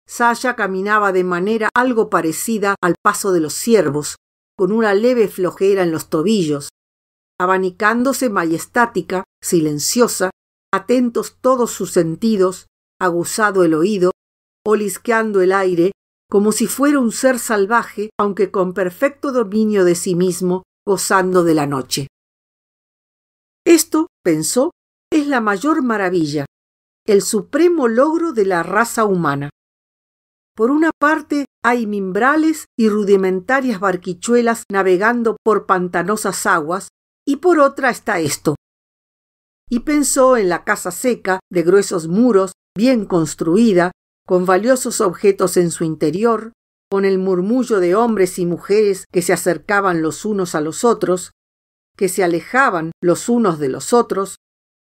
Sasha caminaba de manera algo parecida al paso de los ciervos, con una leve flojera en los tobillos, abanicándose majestática, silenciosa, atentos todos sus sentidos, aguzado el oído, olisqueando el aire, como si fuera un ser salvaje, aunque con perfecto dominio de sí mismo, gozando de la noche. Esto, pensó, es la mayor maravilla, el supremo logro de la raza humana. Por una parte hay mimbrales y rudimentarias barquichuelas navegando por pantanosas aguas, y por otra está esto. Y pensó en la casa seca, de gruesos muros, bien construida, con valiosos objetos en su interior, con el murmullo de hombres y mujeres que se acercaban los unos a los otros, que se alejaban los unos de los otros,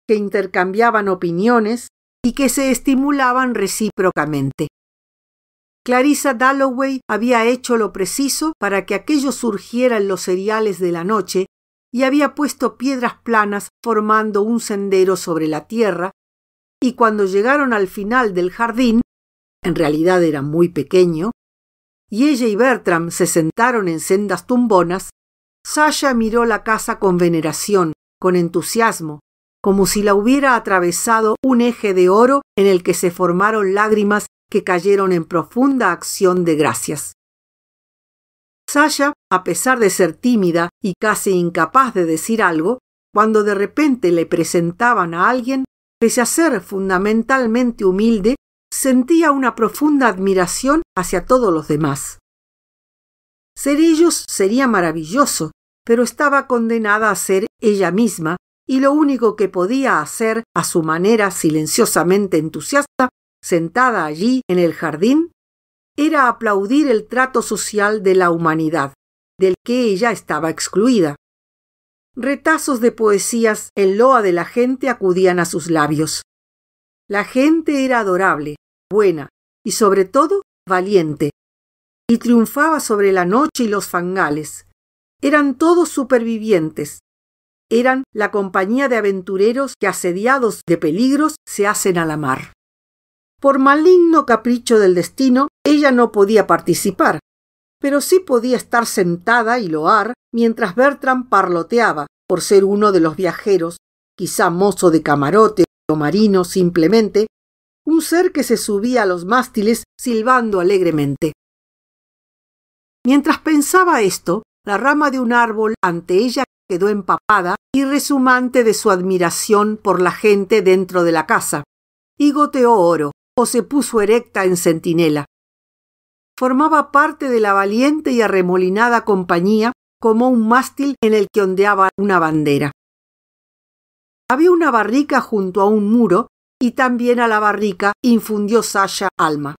que intercambiaban opiniones y que se estimulaban recíprocamente. Clarissa Dalloway había hecho lo preciso para que aquello surgiera en los seriales de la noche y había puesto piedras planas formando un sendero sobre la tierra, y cuando llegaron al final del jardín, en realidad era muy pequeño, y ella y Bertram se sentaron en sendas tumbonas, Sasha miró la casa con veneración, con entusiasmo, como si la hubiera atravesado un eje de oro en el que se formaron lágrimas que cayeron en profunda acción de gracias. Sasha, a pesar de ser tímida y casi incapaz de decir algo, cuando de repente le presentaban a alguien, pese a ser fundamentalmente humilde, sentía una profunda admiración hacia todos los demás. Ser ellos sería maravilloso, pero estaba condenada a ser ella misma, y lo único que podía hacer, a su manera silenciosamente entusiasta, sentada allí en el jardín, era aplaudir el trato social de la humanidad, del que ella estaba excluida. Retazos de poesías en loa de la gente acudían a sus labios. La gente era adorable, buena y sobre todo valiente, y triunfaba sobre la noche y los fangales. Eran todos supervivientes. Eran la compañía de aventureros que, asediados de peligros, se hacen a la mar. Por maligno capricho del destino, ella no podía participar, pero sí podía estar sentada y loar mientras Bertram parloteaba, por ser uno de los viajeros, quizá mozo de camarote o marino simplemente, un ser que se subía a los mástiles silbando alegremente. Mientras pensaba esto, la rama de un árbol ante ella quedó empapada y resumante de su admiración por la gente dentro de la casa, y goteó oro, o se puso erecta en centinela. Formaba parte de la valiente y arremolinada compañía como un mástil en el que ondeaba una bandera. Había una barrica junto a un muro y también a la barrica infundió Sasha alma.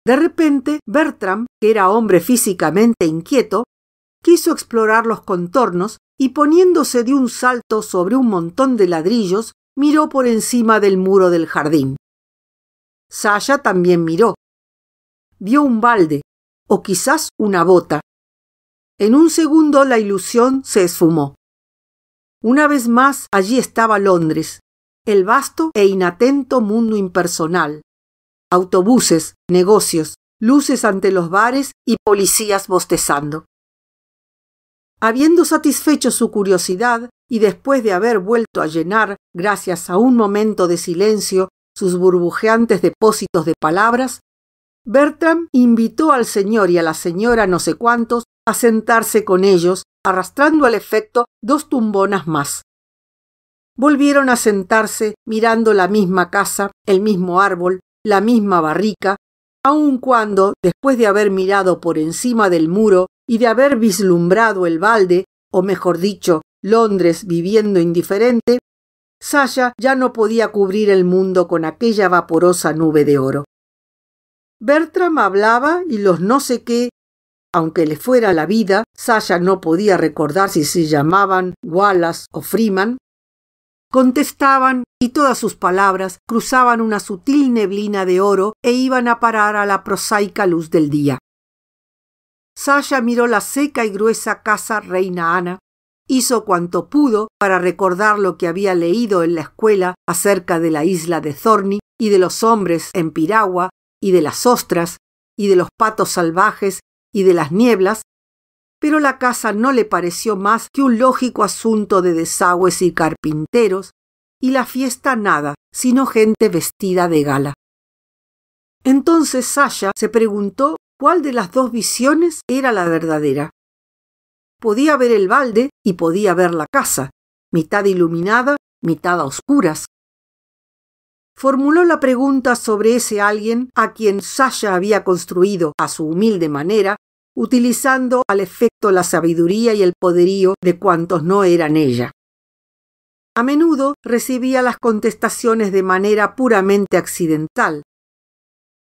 De repente, Bertram, que era hombre físicamente inquieto, quiso explorar los contornos y poniéndose de un salto sobre un montón de ladrillos, miró por encima del muro del jardín. Sasha también miró. Vio un balde, o quizás una bota. En un segundo la ilusión se esfumó. Una vez más allí estaba Londres, el vasto e inatento mundo impersonal. Autobuses, negocios, luces ante los bares y policías bostezando. Habiendo satisfecho su curiosidad y después de haber vuelto a llenar, gracias a un momento de silencio, sus burbujeantes depósitos de palabras, Bertram invitó al señor y a la señora no sé cuántos a sentarse con ellos, arrastrando al efecto 2 tumbonas más. Volvieron a sentarse mirando la misma casa, el mismo árbol, la misma barrica, aun cuando, después de haber mirado por encima del muro y de haber vislumbrado el balde, o mejor dicho, Londres viviendo indiferente, Sasha ya no podía cubrir el mundo con aquella vaporosa nube de oro. Bertram hablaba y los no sé qué, aunque le fuera la vida, Sasha no podía recordar si se llamaban Wallace o Freeman, contestaban y todas sus palabras cruzaban una sutil neblina de oro e iban a parar a la prosaica luz del día. Sasha miró la seca y gruesa casa Reina Ana, hizo cuanto pudo para recordar lo que había leído en la escuela acerca de la isla de Thorney y de los hombres en piragua y de las ostras y de los patos salvajes y de las nieblas, pero la casa no le pareció más que un lógico asunto de desagües y carpinteros, y la fiesta nada, sino gente vestida de gala. Entonces Sasha se preguntó cuál de las dos visiones era la verdadera. Podía ver el balde y podía ver la casa, mitad iluminada, mitad a oscuras. Formuló la pregunta sobre ese alguien a quien Sasha había construido a su humilde manera, utilizando al efecto la sabiduría y el poderío de cuantos no eran ella. A menudo recibía las contestaciones de manera puramente accidental.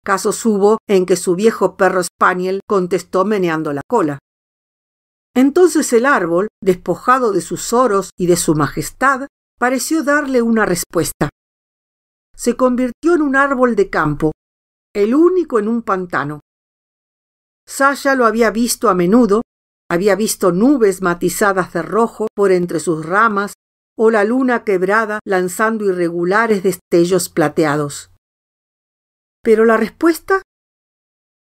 Casos hubo en que su viejo perro Spaniel contestó meneando la cola. Entonces el árbol, despojado de sus oros y de su majestad, pareció darle una respuesta. Se convirtió en un árbol de campo, el único en un pantano. Sasha lo había visto a menudo, había visto nubes matizadas de rojo por entre sus ramas o la luna quebrada lanzando irregulares destellos plateados. ¿Pero la respuesta?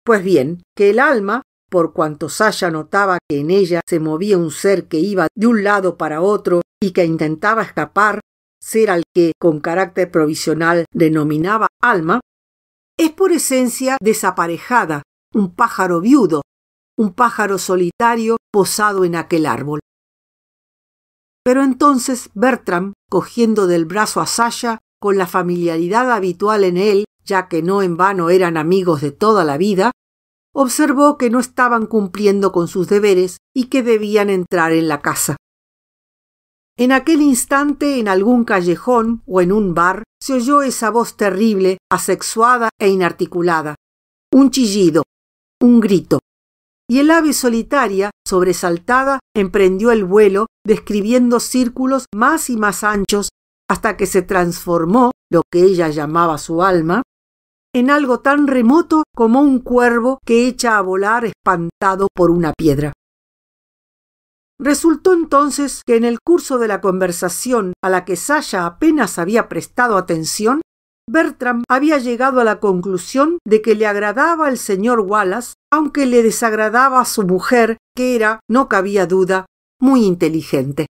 Pues bien, que el alma, por cuanto Sasha notaba que en ella se movía un ser que iba de un lado para otro y que intentaba escapar, ser al que, con carácter provisional, denominaba alma, es por esencia desaparejada, un pájaro viudo, un pájaro solitario posado en aquel árbol. Pero entonces Bertram, cogiendo del brazo a Sasha, con la familiaridad habitual en él, ya que no en vano eran amigos de toda la vida, observó que no estaban cumpliendo con sus deberes y que debían entrar en la casa. En aquel instante, en algún callejón o en un bar, se oyó esa voz terrible, asexuada e inarticulada, un chillido, un grito, y el ave solitaria, sobresaltada, emprendió el vuelo, describiendo círculos más y más anchos, hasta que se transformó, lo que ella llamaba su alma, en algo tan remoto como un cuervo que echa a volar espantado por una piedra. Resultó entonces que en el curso de la conversación a la que Sasha apenas había prestado atención, Bertram había llegado a la conclusión de que le agradaba al señor Wallace, aunque le desagradaba a su mujer, que era, no cabía duda, muy inteligente.